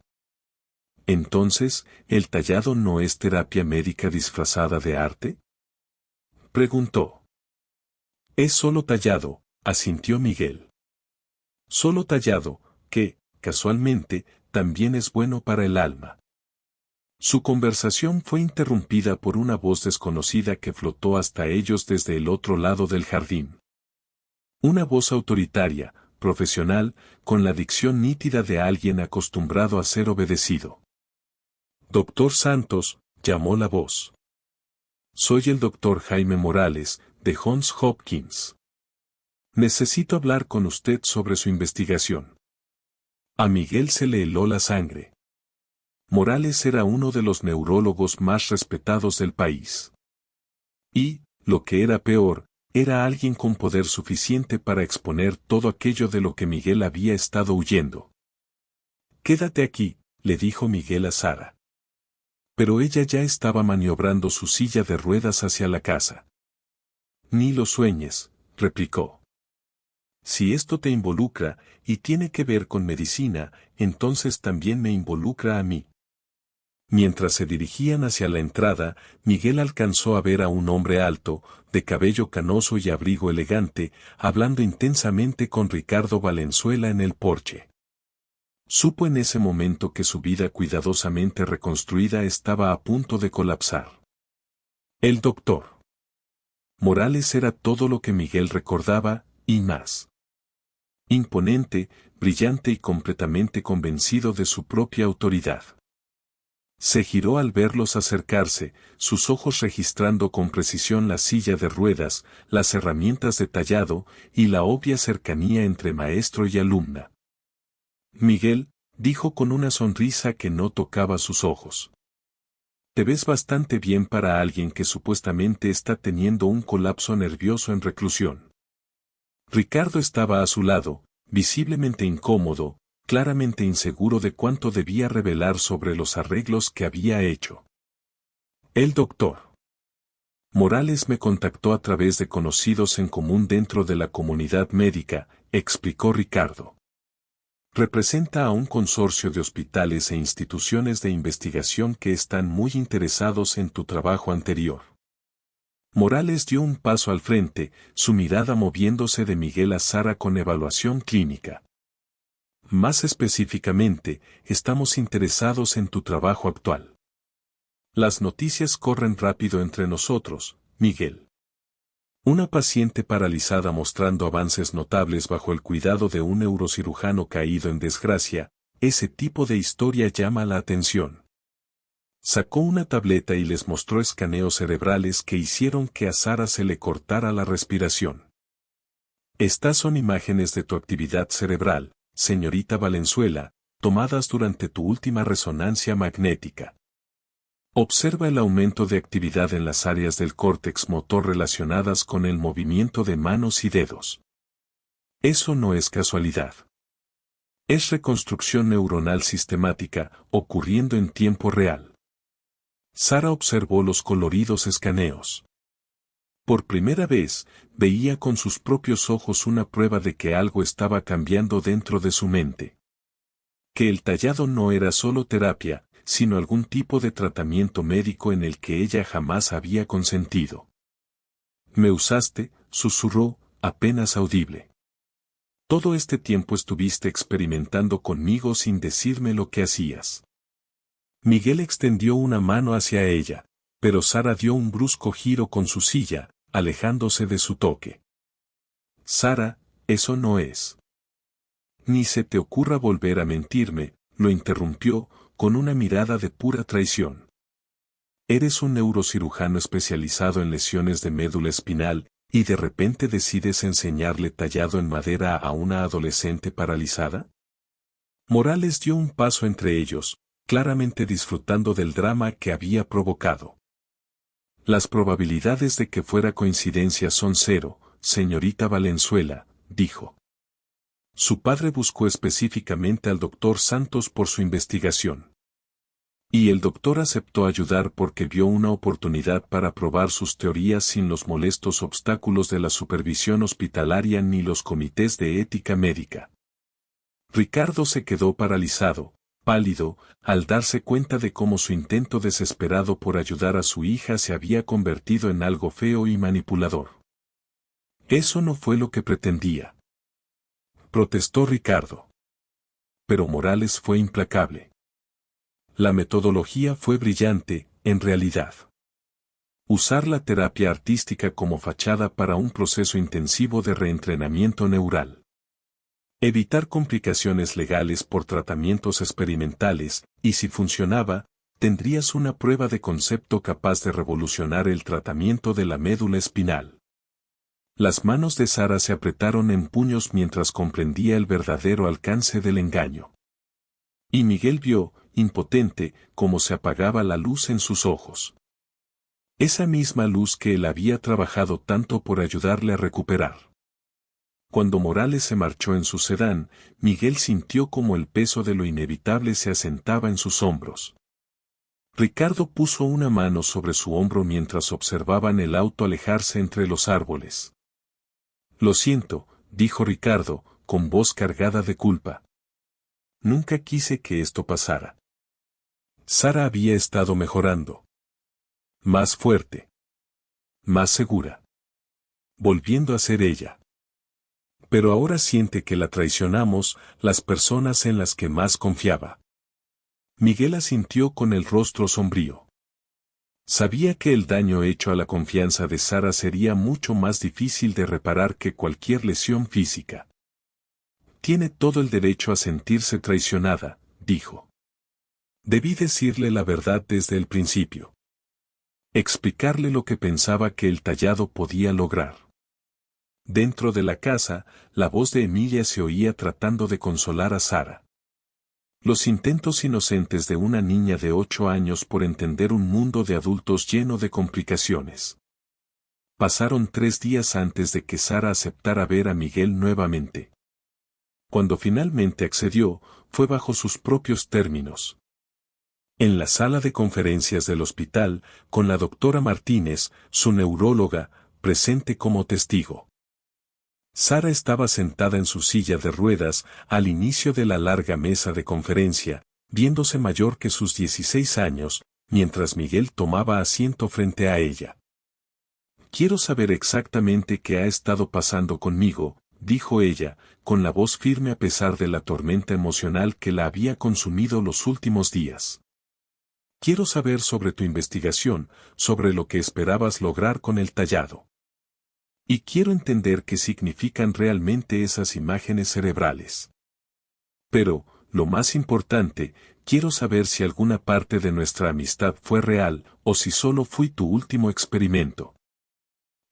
Entonces, ¿el tallado no es terapia médica disfrazada de arte? Preguntó. Es solo tallado, asintió Miguel. Solo tallado, que, casualmente, también es bueno para el alma. Su conversación fue interrumpida por una voz desconocida que flotó hasta ellos desde el otro lado del jardín. Una voz autoritaria, profesional, con la dicción nítida de alguien acostumbrado a ser obedecido. Doctor Santos, llamó la voz. Soy el doctor Jaime Morales, de Johns Hopkins. Necesito hablar con usted sobre su investigación. A Miguel se le heló la sangre. Morales era uno de los neurólogos más respetados del país. Y, lo que era peor, era alguien con poder suficiente para exponer todo aquello de lo que Miguel había estado huyendo. Quédate aquí, le dijo Miguel a Sara. Pero ella ya estaba maniobrando su silla de ruedas hacia la casa. Ni lo sueñes, replicó. Si esto te involucra, y tiene que ver con medicina, entonces también me involucra a mí. Mientras se dirigían hacia la entrada, Miguel alcanzó a ver a un hombre alto, de cabello canoso y abrigo elegante, hablando intensamente con Ricardo Valenzuela en el porche. Supo en ese momento que su vida cuidadosamente reconstruida estaba a punto de colapsar. El doctor Morales era todo lo que Miguel recordaba, y más. Imponente, brillante y completamente convencido de su propia autoridad. Se giró al verlos acercarse, sus ojos registrando con precisión la silla de ruedas, las herramientas de tallado, y la obvia cercanía entre maestro y alumna. Miguel, dijo con una sonrisa que no tocaba sus ojos. Te ves bastante bien para alguien que supuestamente está teniendo un colapso nervioso en reclusión. Ricardo estaba a su lado, visiblemente incómodo, claramente inseguro de cuánto debía revelar sobre los arreglos que había hecho. El doctor Morales me contactó a través de conocidos en común dentro de la comunidad médica, explicó Ricardo. Representa a un consorcio de hospitales e instituciones de investigación que están muy interesados en tu trabajo anterior. Morales dio un paso al frente, su mirada moviéndose de Miguel a Sara con evaluación clínica. Más específicamente, estamos interesados en tu trabajo actual. Las noticias corren rápido entre nosotros, Miguel. Una paciente paralizada mostrando avances notables bajo el cuidado de un neurocirujano caído en desgracia, ese tipo de historia llama la atención. Sacó una tableta y les mostró escaneos cerebrales que hicieron que a Sara se le cortara la respiración. Estas son imágenes de tu actividad cerebral, señorita Valenzuela, tomadas durante tu última resonancia magnética. Observa el aumento de actividad en las áreas del córtex motor relacionadas con el movimiento de manos y dedos. Eso no es casualidad. Es reconstrucción neuronal sistemática, ocurriendo en tiempo real. Sara observó los coloridos escaneos. Por primera vez, veía con sus propios ojos una prueba de que algo estaba cambiando dentro de su mente. Que el tallado no era solo terapia, sino algún tipo de tratamiento médico en el que ella jamás había consentido. «Me usaste», susurró, apenas audible. «Todo este tiempo estuviste experimentando conmigo sin decirme lo que hacías». Miguel extendió una mano hacia ella, pero Sara dio un brusco giro con su silla, alejándose de su toque. «Sara, eso no es». «Ni se te ocurra volver a mentirme», lo interrumpió, con una mirada de pura traición. «Eres un neurocirujano especializado en lesiones de médula espinal, y de repente decides enseñarle tallado en madera a una adolescente paralizada». Morales dio un paso entre ellos, claramente disfrutando del drama que había provocado. «Las probabilidades de que fuera coincidencia son 0, señorita Valenzuela», dijo. Su padre buscó específicamente al doctor Santos por su investigación. Y el doctor aceptó ayudar porque vio una oportunidad para probar sus teorías sin los molestos obstáculos de la supervisión hospitalaria ni los comités de ética médica. Ricardo se quedó paralizado, pálido, al darse cuenta de cómo su intento desesperado por ayudar a su hija se había convertido en algo feo y manipulador. «Eso no fue lo que pretendía», protestó Ricardo. Pero Morales fue implacable. «La metodología fue brillante, en realidad. Usar la terapia artística como fachada para un proceso intensivo de reentrenamiento neural. Evitar complicaciones legales por tratamientos experimentales, y si funcionaba, tendrías una prueba de concepto capaz de revolucionar el tratamiento de la médula espinal». Las manos de Sara se apretaron en puños mientras comprendía el verdadero alcance del engaño. Y Miguel vio, impotente, cómo se apagaba la luz en sus ojos. Esa misma luz que él había trabajado tanto por ayudarle a recuperar. Cuando Morales se marchó en su sedán, Miguel sintió como el peso de lo inevitable se asentaba en sus hombros. Ricardo puso una mano sobre su hombro mientras observaban el auto alejarse entre los árboles. «Lo siento», dijo Ricardo, con voz cargada de culpa. «Nunca quise que esto pasara». Sara había estado mejorando. Más fuerte. Más segura. Volviendo a ser ella. Pero ahora siente que la traicionamos, las personas en las que más confiaba. Miguel asintió con el rostro sombrío. Sabía que el daño hecho a la confianza de Sara sería mucho más difícil de reparar que cualquier lesión física. «Tiene todo el derecho a sentirse traicionada», dijo. «Debí decirle la verdad desde el principio. Explicarle lo que pensaba que el tallado podía lograr». Dentro de la casa, la voz de Emilia se oía tratando de consolar a Sara. Los intentos inocentes de una niña de 8 años por entender un mundo de adultos lleno de complicaciones. Pasaron 3 días antes de que Sara aceptara ver a Miguel nuevamente. Cuando finalmente accedió, fue bajo sus propios términos. En la sala de conferencias del hospital, con la doctora Martínez, su neuróloga, presente como testigo. Sara estaba sentada en su silla de ruedas, al inicio de la larga mesa de conferencia, viéndose mayor que sus 16 años, mientras Miguel tomaba asiento frente a ella. Quiero saber exactamente qué ha estado pasando conmigo, dijo ella, con la voz firme a pesar de la tormenta emocional que la había consumido los últimos días. Quiero saber sobre tu investigación, sobre lo que esperabas lograr con el tallado. Y quiero entender qué significan realmente esas imágenes cerebrales. Pero, lo más importante, quiero saber si alguna parte de nuestra amistad fue real o si solo fui tu último experimento.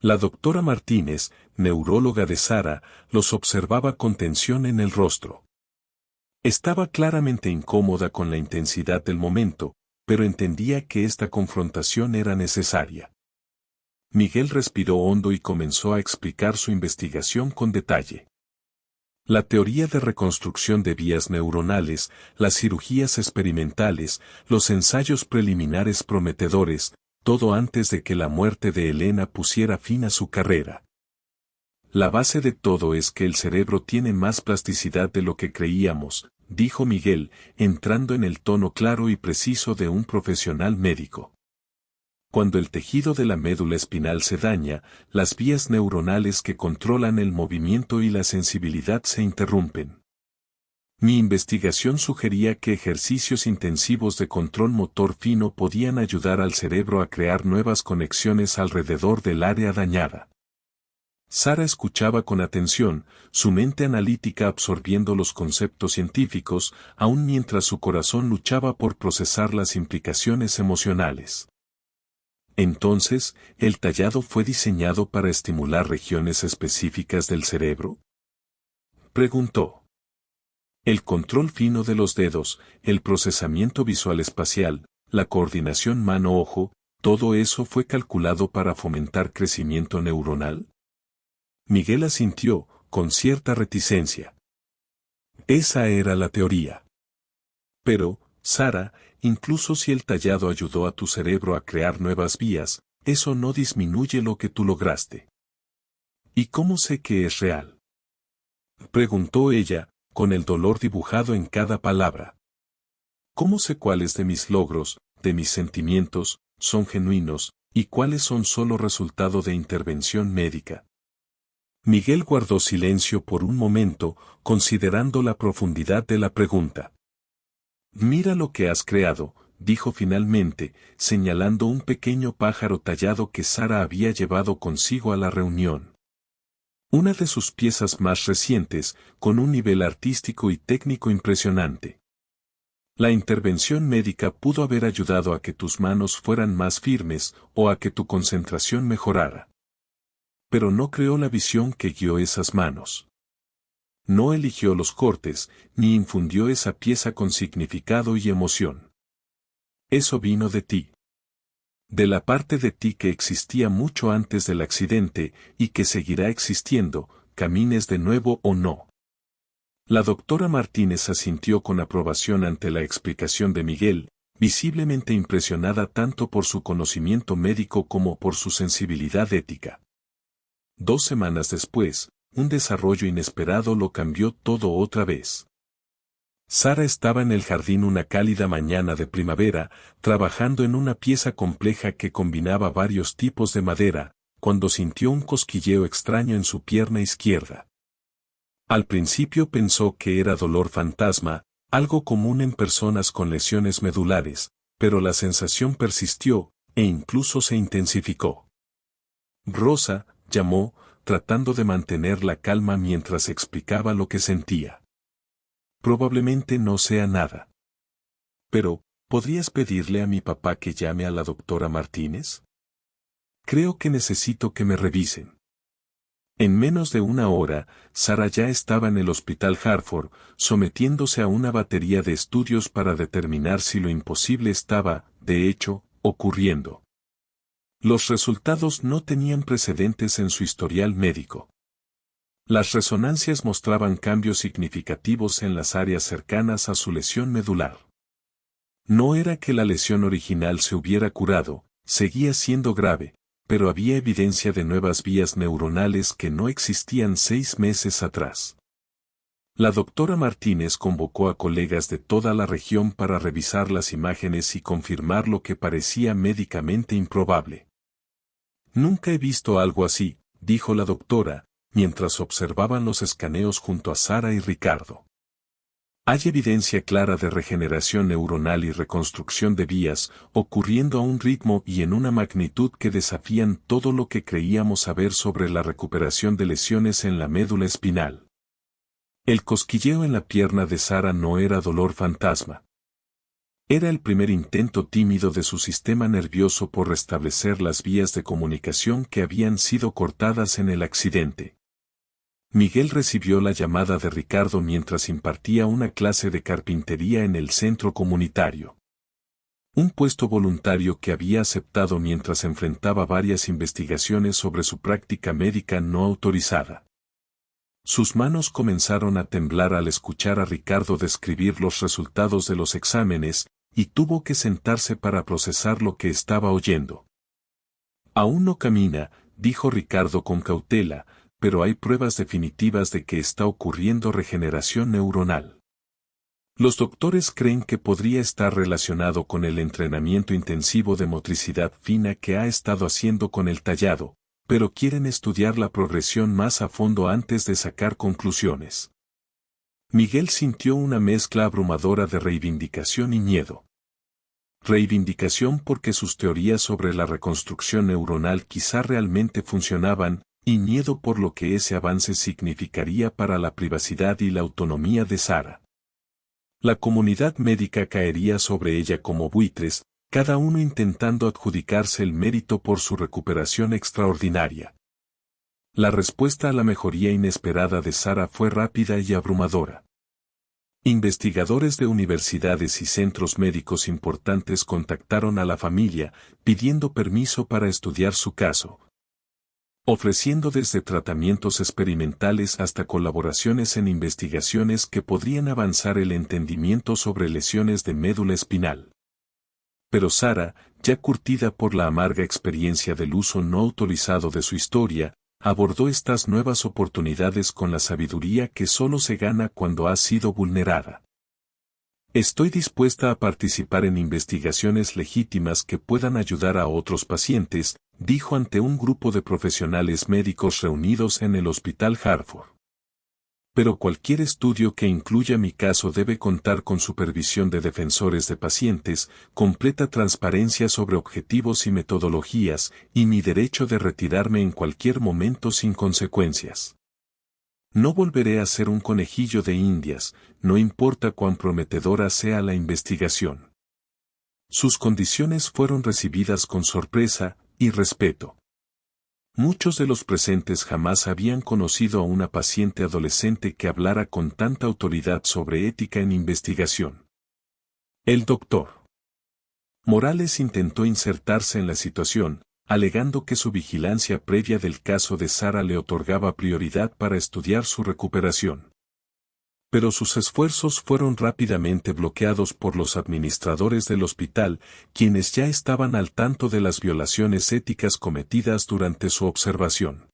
La doctora Martínez, neuróloga de Sara, los observaba con tensión en el rostro. Estaba claramente incómoda con la intensidad del momento, pero entendía que esta confrontación era necesaria. Miguel respiró hondo y comenzó a explicar su investigación con detalle. La teoría de reconstrucción de vías neuronales, las cirugías experimentales, los ensayos preliminares prometedores, todo antes de que la muerte de Elena pusiera fin a su carrera. La base de todo es que el cerebro tiene más plasticidad de lo que creíamos, dijo Miguel, entrando en el tono claro y preciso de un profesional médico. Cuando el tejido de la médula espinal se daña, las vías neuronales que controlan el movimiento y la sensibilidad se interrumpen. Mi investigación sugería que ejercicios intensivos de control motor fino podían ayudar al cerebro a crear nuevas conexiones alrededor del área dañada. Sara escuchaba con atención, su mente analítica absorbiendo los conceptos científicos, aun mientras su corazón luchaba por procesar las implicaciones emocionales. Entonces, ¿el tallado fue diseñado para estimular regiones específicas del cerebro?, preguntó. El control fino de los dedos, el procesamiento visual espacial, la coordinación mano-ojo, ¿todo eso fue calculado para fomentar crecimiento neuronal? Miguel asintió, con cierta reticencia. Esa era la teoría. Pero, Sara, incluso si el tallado ayudó a tu cerebro a crear nuevas vías, eso no disminuye lo que tú lograste. ¿Y cómo sé que es real?, preguntó ella, con el dolor dibujado en cada palabra. ¿Cómo sé cuáles de mis logros, de mis sentimientos, son genuinos, y cuáles son solo resultado de intervención médica? Miguel guardó silencio por un momento, considerando la profundidad de la pregunta. Mira lo que has creado, dijo finalmente, señalando un pequeño pájaro tallado que Sara había llevado consigo a la reunión. Una de sus piezas más recientes, con un nivel artístico y técnico impresionante. La intervención médica pudo haber ayudado a que tus manos fueran más firmes o a que tu concentración mejorara. Pero no creó la visión que guió esas manos. No eligió los cortes, ni infundió esa pieza con significado y emoción. Eso vino de ti. De la parte de ti que existía mucho antes del accidente y que seguirá existiendo, camines de nuevo o no. La doctora Martínez asintió con aprobación ante la explicación de Miguel, visiblemente impresionada tanto por su conocimiento médico como por su sensibilidad ética. 2 semanas después, un desarrollo inesperado lo cambió todo otra vez. Sara estaba en el jardín una cálida mañana de primavera, trabajando en una pieza compleja que combinaba varios tipos de madera, cuando sintió un cosquilleo extraño en su pierna izquierda. Al principio pensó que era dolor fantasma, algo común en personas con lesiones medulares, pero la sensación persistió, e incluso se intensificó. Rosa, llamó, tratando de mantener la calma mientras explicaba lo que sentía. Probablemente no sea nada. Pero, ¿podrías pedirle a mi papá que llame a la doctora Martínez? Creo que necesito que me revisen. En menos de 1 hora, Sara ya estaba en el Hospital Hartford, sometiéndose a una batería de estudios para determinar si lo imposible estaba, de hecho, ocurriendo. Los resultados no tenían precedentes en su historial médico. Las resonancias mostraban cambios significativos en las áreas cercanas a su lesión medular. No era que la lesión original se hubiera curado, seguía siendo grave, pero había evidencia de nuevas vías neuronales que no existían 6 meses atrás. La doctora Martínez convocó a colegas de toda la región para revisar las imágenes y confirmar lo que parecía médicamente improbable. Nunca he visto algo así, dijo la doctora, mientras observaban los escaneos junto a Sara y Ricardo. Hay evidencia clara de regeneración neuronal y reconstrucción de vías, ocurriendo a un ritmo y en una magnitud que desafían todo lo que creíamos saber sobre la recuperación de lesiones en la médula espinal. El cosquilleo en la pierna de Sara no era dolor fantasma. Era el primer intento tímido de su sistema nervioso por restablecer las vías de comunicación que habían sido cortadas en el accidente. Miguel recibió la llamada de Ricardo mientras impartía una clase de carpintería en el centro comunitario. Un puesto voluntario que había aceptado mientras enfrentaba varias investigaciones sobre su práctica médica no autorizada. Sus manos comenzaron a temblar al escuchar a Ricardo describir los resultados de los exámenes, y tuvo que sentarse para procesar lo que estaba oyendo. Aún no camina, dijo Ricardo con cautela, pero hay pruebas definitivas de que está ocurriendo regeneración neuronal. Los doctores creen que podría estar relacionado con el entrenamiento intensivo de motricidad fina que ha estado haciendo con el tallado, pero quieren estudiar la progresión más a fondo antes de sacar conclusiones. Miguel sintió una mezcla abrumadora de reivindicación y miedo. Reivindicación porque sus teorías sobre la reconstrucción neuronal quizá realmente funcionaban, y miedo por lo que ese avance significaría para la privacidad y la autonomía de Sara. La comunidad médica caería sobre ella como buitres, cada uno intentando adjudicarse el mérito por su recuperación extraordinaria. La respuesta a la mejoría inesperada de Sara fue rápida y abrumadora. Investigadores de universidades y centros médicos importantes contactaron a la familia, pidiendo permiso para estudiar su caso, ofreciendo desde tratamientos experimentales hasta colaboraciones en investigaciones que podrían avanzar el entendimiento sobre lesiones de médula espinal. Pero Sara, ya curtida por la amarga experiencia del uso no autorizado de su historia, abordó estas nuevas oportunidades con la sabiduría que solo se gana cuando ha sido vulnerada. Estoy dispuesta a participar en investigaciones legítimas que puedan ayudar a otros pacientes, dijo ante un grupo de profesionales médicos reunidos en el Hospital Hartford. Pero cualquier estudio que incluya mi caso debe contar con supervisión de defensores de pacientes, completa transparencia sobre objetivos y metodologías, y mi derecho de retirarme en cualquier momento sin consecuencias. No volveré a ser un conejillo de Indias, no importa cuán prometedora sea la investigación. Sus condiciones fueron recibidas con sorpresa y respeto. Muchos de los presentes jamás habían conocido a una paciente adolescente que hablara con tanta autoridad sobre ética en investigación. El doctor Morales intentó insertarse en la situación, alegando que su vigilancia previa del caso de Sara le otorgaba prioridad para estudiar su recuperación. Pero sus esfuerzos fueron rápidamente bloqueados por los administradores del hospital, quienes ya estaban al tanto de las violaciones éticas cometidas durante su observación.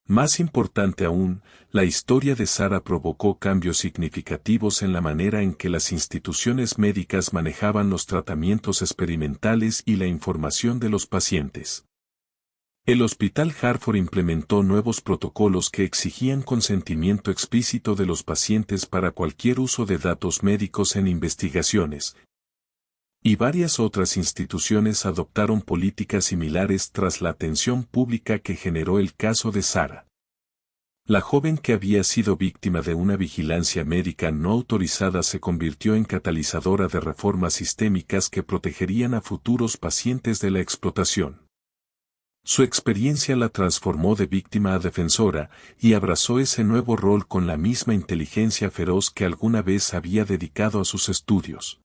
Más importante aún, la historia de Sara provocó cambios significativos en la manera en que las instituciones médicas manejaban los tratamientos experimentales y la información de los pacientes. El Hospital Hartford implementó nuevos protocolos que exigían consentimiento explícito de los pacientes para cualquier uso de datos médicos en investigaciones, y varias otras instituciones adoptaron políticas similares tras la atención pública que generó el caso de Sara. La joven que había sido víctima de una vigilancia médica no autorizada se convirtió en catalizadora de reformas sistémicas que protegerían a futuros pacientes de la explotación. Su experiencia la transformó de víctima a defensora, y abrazó ese nuevo rol con la misma inteligencia feroz que alguna vez había dedicado a sus estudios.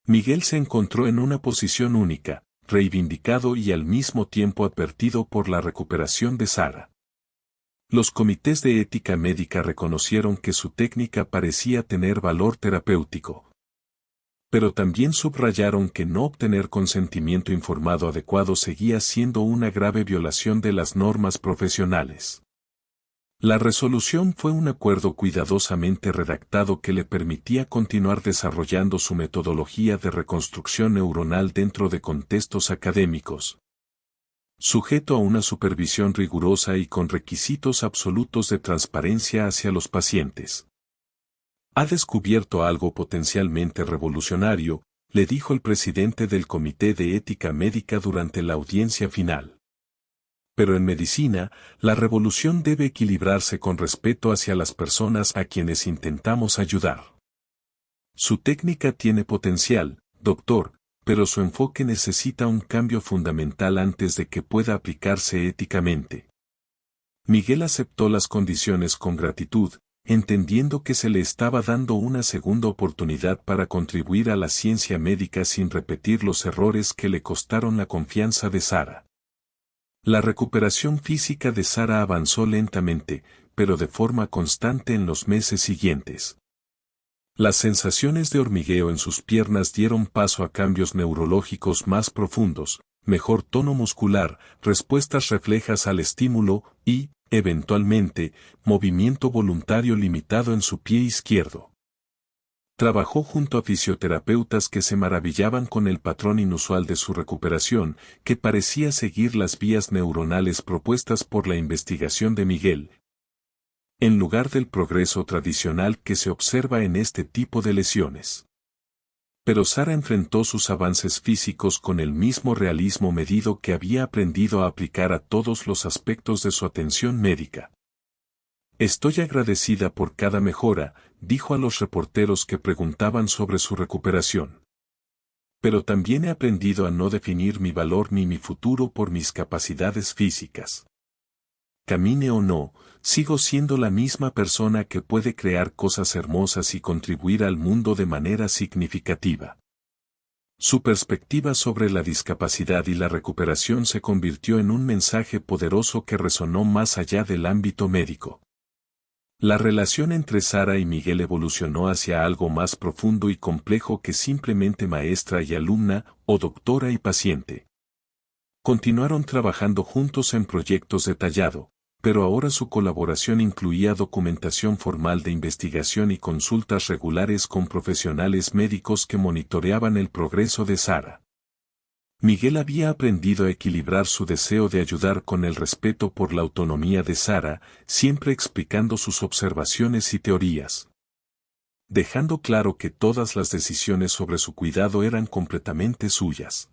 Miguel se encontró en una posición única, reivindicado y al mismo tiempo advertido por la recuperación de Sara. Los comités de ética médica reconocieron que su técnica parecía tener valor terapéutico. Pero también subrayaron que no obtener consentimiento informado adecuado seguía siendo una grave violación de las normas profesionales. La resolución fue un acuerdo cuidadosamente redactado que le permitía continuar desarrollando su metodología de reconstrucción neuronal dentro de contextos académicos. sujeto a una supervisión rigurosa y con requisitos absolutos de transparencia hacia los pacientes. Ha descubierto algo potencialmente revolucionario, le dijo el presidente del Comité de Ética Médica durante la audiencia final. Pero en medicina, la revolución debe equilibrarse con respeto hacia las personas a quienes intentamos ayudar. Su técnica tiene potencial, doctor, pero su enfoque necesita un cambio fundamental antes de que pueda aplicarse éticamente. Miguel aceptó las condiciones con gratitud, entendiendo que se le estaba dando una segunda oportunidad para contribuir a la ciencia médica sin repetir los errores que le costaron la confianza de Sara. La recuperación física de Sara avanzó lentamente, pero de forma constante en los meses siguientes. Las sensaciones de hormigueo en sus piernas dieron paso a cambios neurológicos más profundos, mejor tono muscular, respuestas reflejas al estímulo y, eventualmente, movimiento voluntario limitado en su pie izquierdo. Trabajó junto a fisioterapeutas que se maravillaban con el patrón inusual de su recuperación, que parecía seguir las vías neuronales propuestas por la investigación de Miguel, en lugar del progreso tradicional que se observa en este tipo de lesiones. Pero Sara enfrentó sus avances físicos con el mismo realismo medido que había aprendido a aplicar a todos los aspectos de su atención médica. Estoy agradecida por cada mejora, dijo a los reporteros que preguntaban sobre su recuperación. Pero también he aprendido a no definir mi valor ni mi futuro por mis capacidades físicas. Camine o no, sigo siendo la misma persona que puede crear cosas hermosas y contribuir al mundo de manera significativa. Su perspectiva sobre la discapacidad y la recuperación se convirtió en un mensaje poderoso que resonó más allá del ámbito médico. La relación entre Sara y Miguel evolucionó hacia algo más profundo y complejo que simplemente maestra y alumna, o doctora y paciente. Continuaron trabajando juntos en proyectos detallados, pero ahora su colaboración incluía documentación formal de investigación y consultas regulares con profesionales médicos que monitoreaban el progreso de Sara. Miguel había aprendido a equilibrar su deseo de ayudar con el respeto por la autonomía de Sara, siempre explicando sus observaciones y teorías, dejando claro que todas las decisiones sobre su cuidado eran completamente suyas.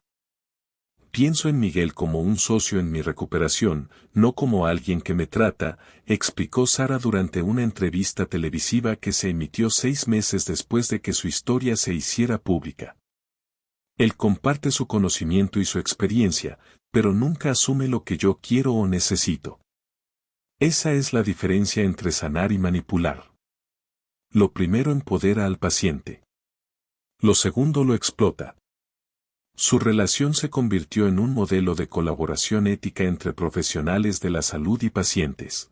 Pienso en Miguel como un socio en mi recuperación, no como alguien que me trata, explicó Sara durante una entrevista televisiva que se emitió 6 meses después de que su historia se hiciera pública. Él comparte su conocimiento y su experiencia, pero nunca asume lo que yo quiero o necesito. Esa es la diferencia entre sanar y manipular. Lo primero empodera al paciente. Lo segundo lo explota. Su relación se convirtió en un modelo de colaboración ética entre profesionales de la salud y pacientes.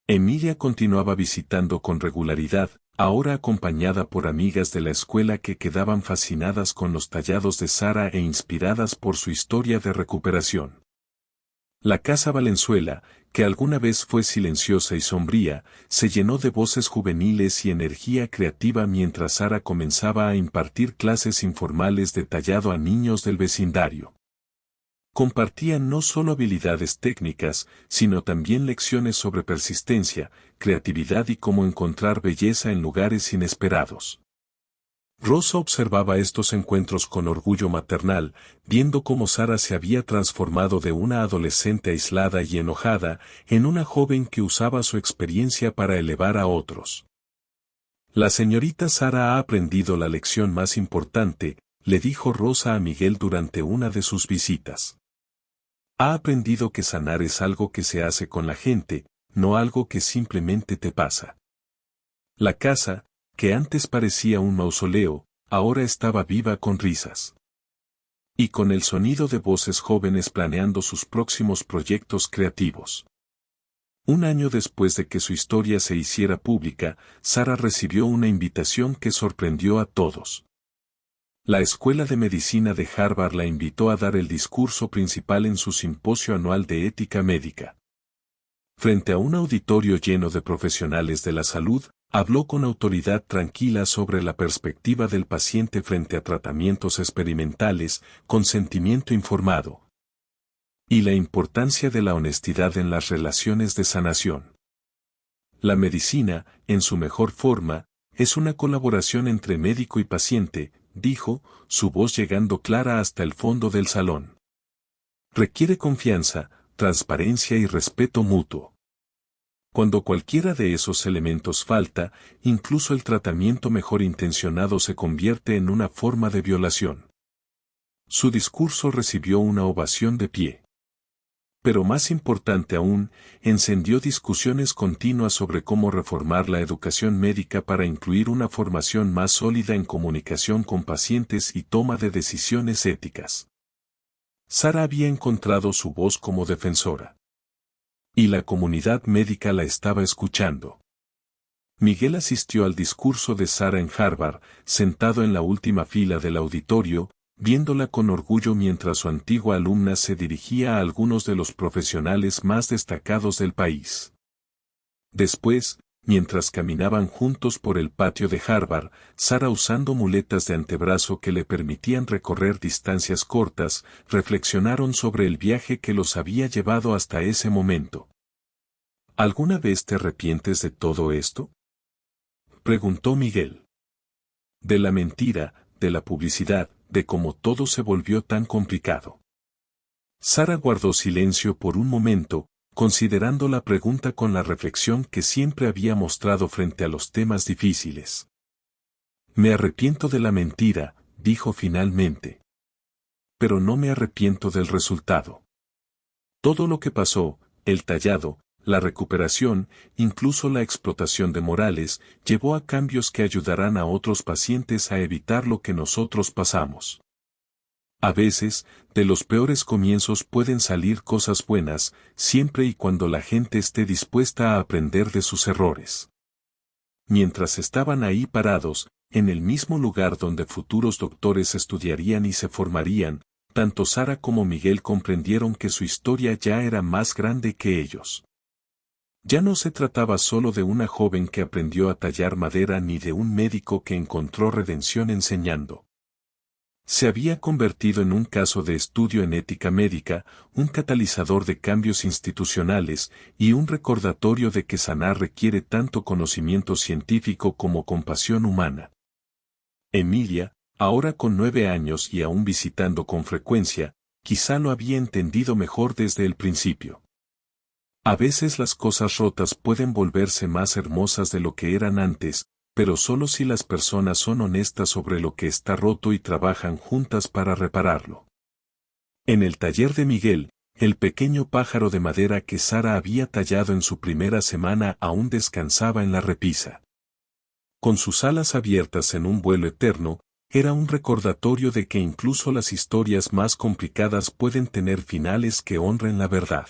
Emilia continuaba visitando con regularidad, ahora acompañada por amigas de la escuela que quedaban fascinadas con los tallados de Sara e inspiradas por su historia de recuperación. La casa Valenzuela, que alguna vez fue silenciosa y sombría, se llenó de voces juveniles y energía creativa mientras Sara comenzaba a impartir clases informales de tallado a niños del vecindario. Compartían no solo habilidades técnicas, sino también lecciones sobre persistencia, creatividad y cómo encontrar belleza en lugares inesperados. Rosa observaba estos encuentros con orgullo maternal, viendo cómo Sara se había transformado de una adolescente aislada y enojada en una joven que usaba su experiencia para elevar a otros. La señorita Sara ha aprendido la lección más importante, le dijo Rosa a Miguel durante una de sus visitas. Ha aprendido que sanar es algo que se hace con la gente, no algo que simplemente te pasa. La casa, que antes parecía un mausoleo, ahora estaba viva con risas. Y con el sonido de voces jóvenes planeando sus próximos proyectos creativos. Un año después de que su historia se hiciera pública, Sara recibió una invitación que sorprendió a todos. La Escuela de Medicina de Harvard la invitó a dar el discurso principal en su simposio anual de ética médica. Frente a un auditorio lleno de profesionales de la salud, habló con autoridad tranquila sobre la perspectiva del paciente frente a tratamientos experimentales, consentimiento informado Y la importancia de la honestidad en las relaciones de sanación. La medicina, en su mejor forma, es una colaboración entre médico y paciente, dijo, su voz llegando clara hasta el fondo del salón. Requiere confianza, transparencia y respeto mutuo. Cuando cualquiera de esos elementos falta, incluso el tratamiento mejor intencionado se convierte en una forma de violación. Su discurso recibió una ovación de pie. Pero más importante aún, encendió discusiones continuas sobre cómo reformar la educación médica para incluir una formación más sólida en comunicación con pacientes y toma de decisiones éticas. Sara había encontrado su voz como defensora. Y la comunidad médica la estaba escuchando. Miguel asistió al discurso de Sara en Harvard, sentado en la última fila del auditorio, viéndola con orgullo mientras su antigua alumna se dirigía a algunos de los profesionales más destacados del país. Después, mientras caminaban juntos por el patio de Harvard, Sara usando muletas de antebrazo que le permitían recorrer distancias cortas, reflexionaron sobre el viaje que los había llevado hasta ese momento. ¿Alguna vez te arrepientes de todo esto?, preguntó Miguel. De la mentira, de la publicidad, de cómo todo se volvió tan complicado. Sara guardó silencio por un momento, considerando la pregunta con la reflexión que siempre había mostrado frente a los temas difíciles. Me arrepiento de la mentira, dijo finalmente. Pero no me arrepiento del resultado. Todo lo que pasó, el tallado, la recuperación, incluso la explotación de Morales, llevó a cambios que ayudarán a otros pacientes a evitar lo que nosotros pasamos. A veces, de los peores comienzos pueden salir cosas buenas, siempre y cuando la gente esté dispuesta a aprender de sus errores. Mientras estaban ahí parados, en el mismo lugar donde futuros doctores estudiarían y se formarían, tanto Sara como Miguel comprendieron que su historia ya era más grande que ellos. Ya no se trataba solo de una joven que aprendió a tallar madera ni de un médico que encontró redención enseñando. Se había convertido en un caso de estudio en ética médica, un catalizador de cambios institucionales y un recordatorio de que sanar requiere tanto conocimiento científico como compasión humana. Emilia, ahora con 9 años y aún visitando con frecuencia, quizá lo había entendido mejor desde el principio. A veces las cosas rotas pueden volverse más hermosas de lo que eran antes, pero solo si las personas son honestas sobre lo que está roto y trabajan juntas para repararlo. En el taller de Miguel, el pequeño pájaro de madera que Sara había tallado en su primera semana aún descansaba en la repisa. Con sus alas abiertas en un vuelo eterno, era un recordatorio de que incluso las historias más complicadas pueden tener finales que honren la verdad.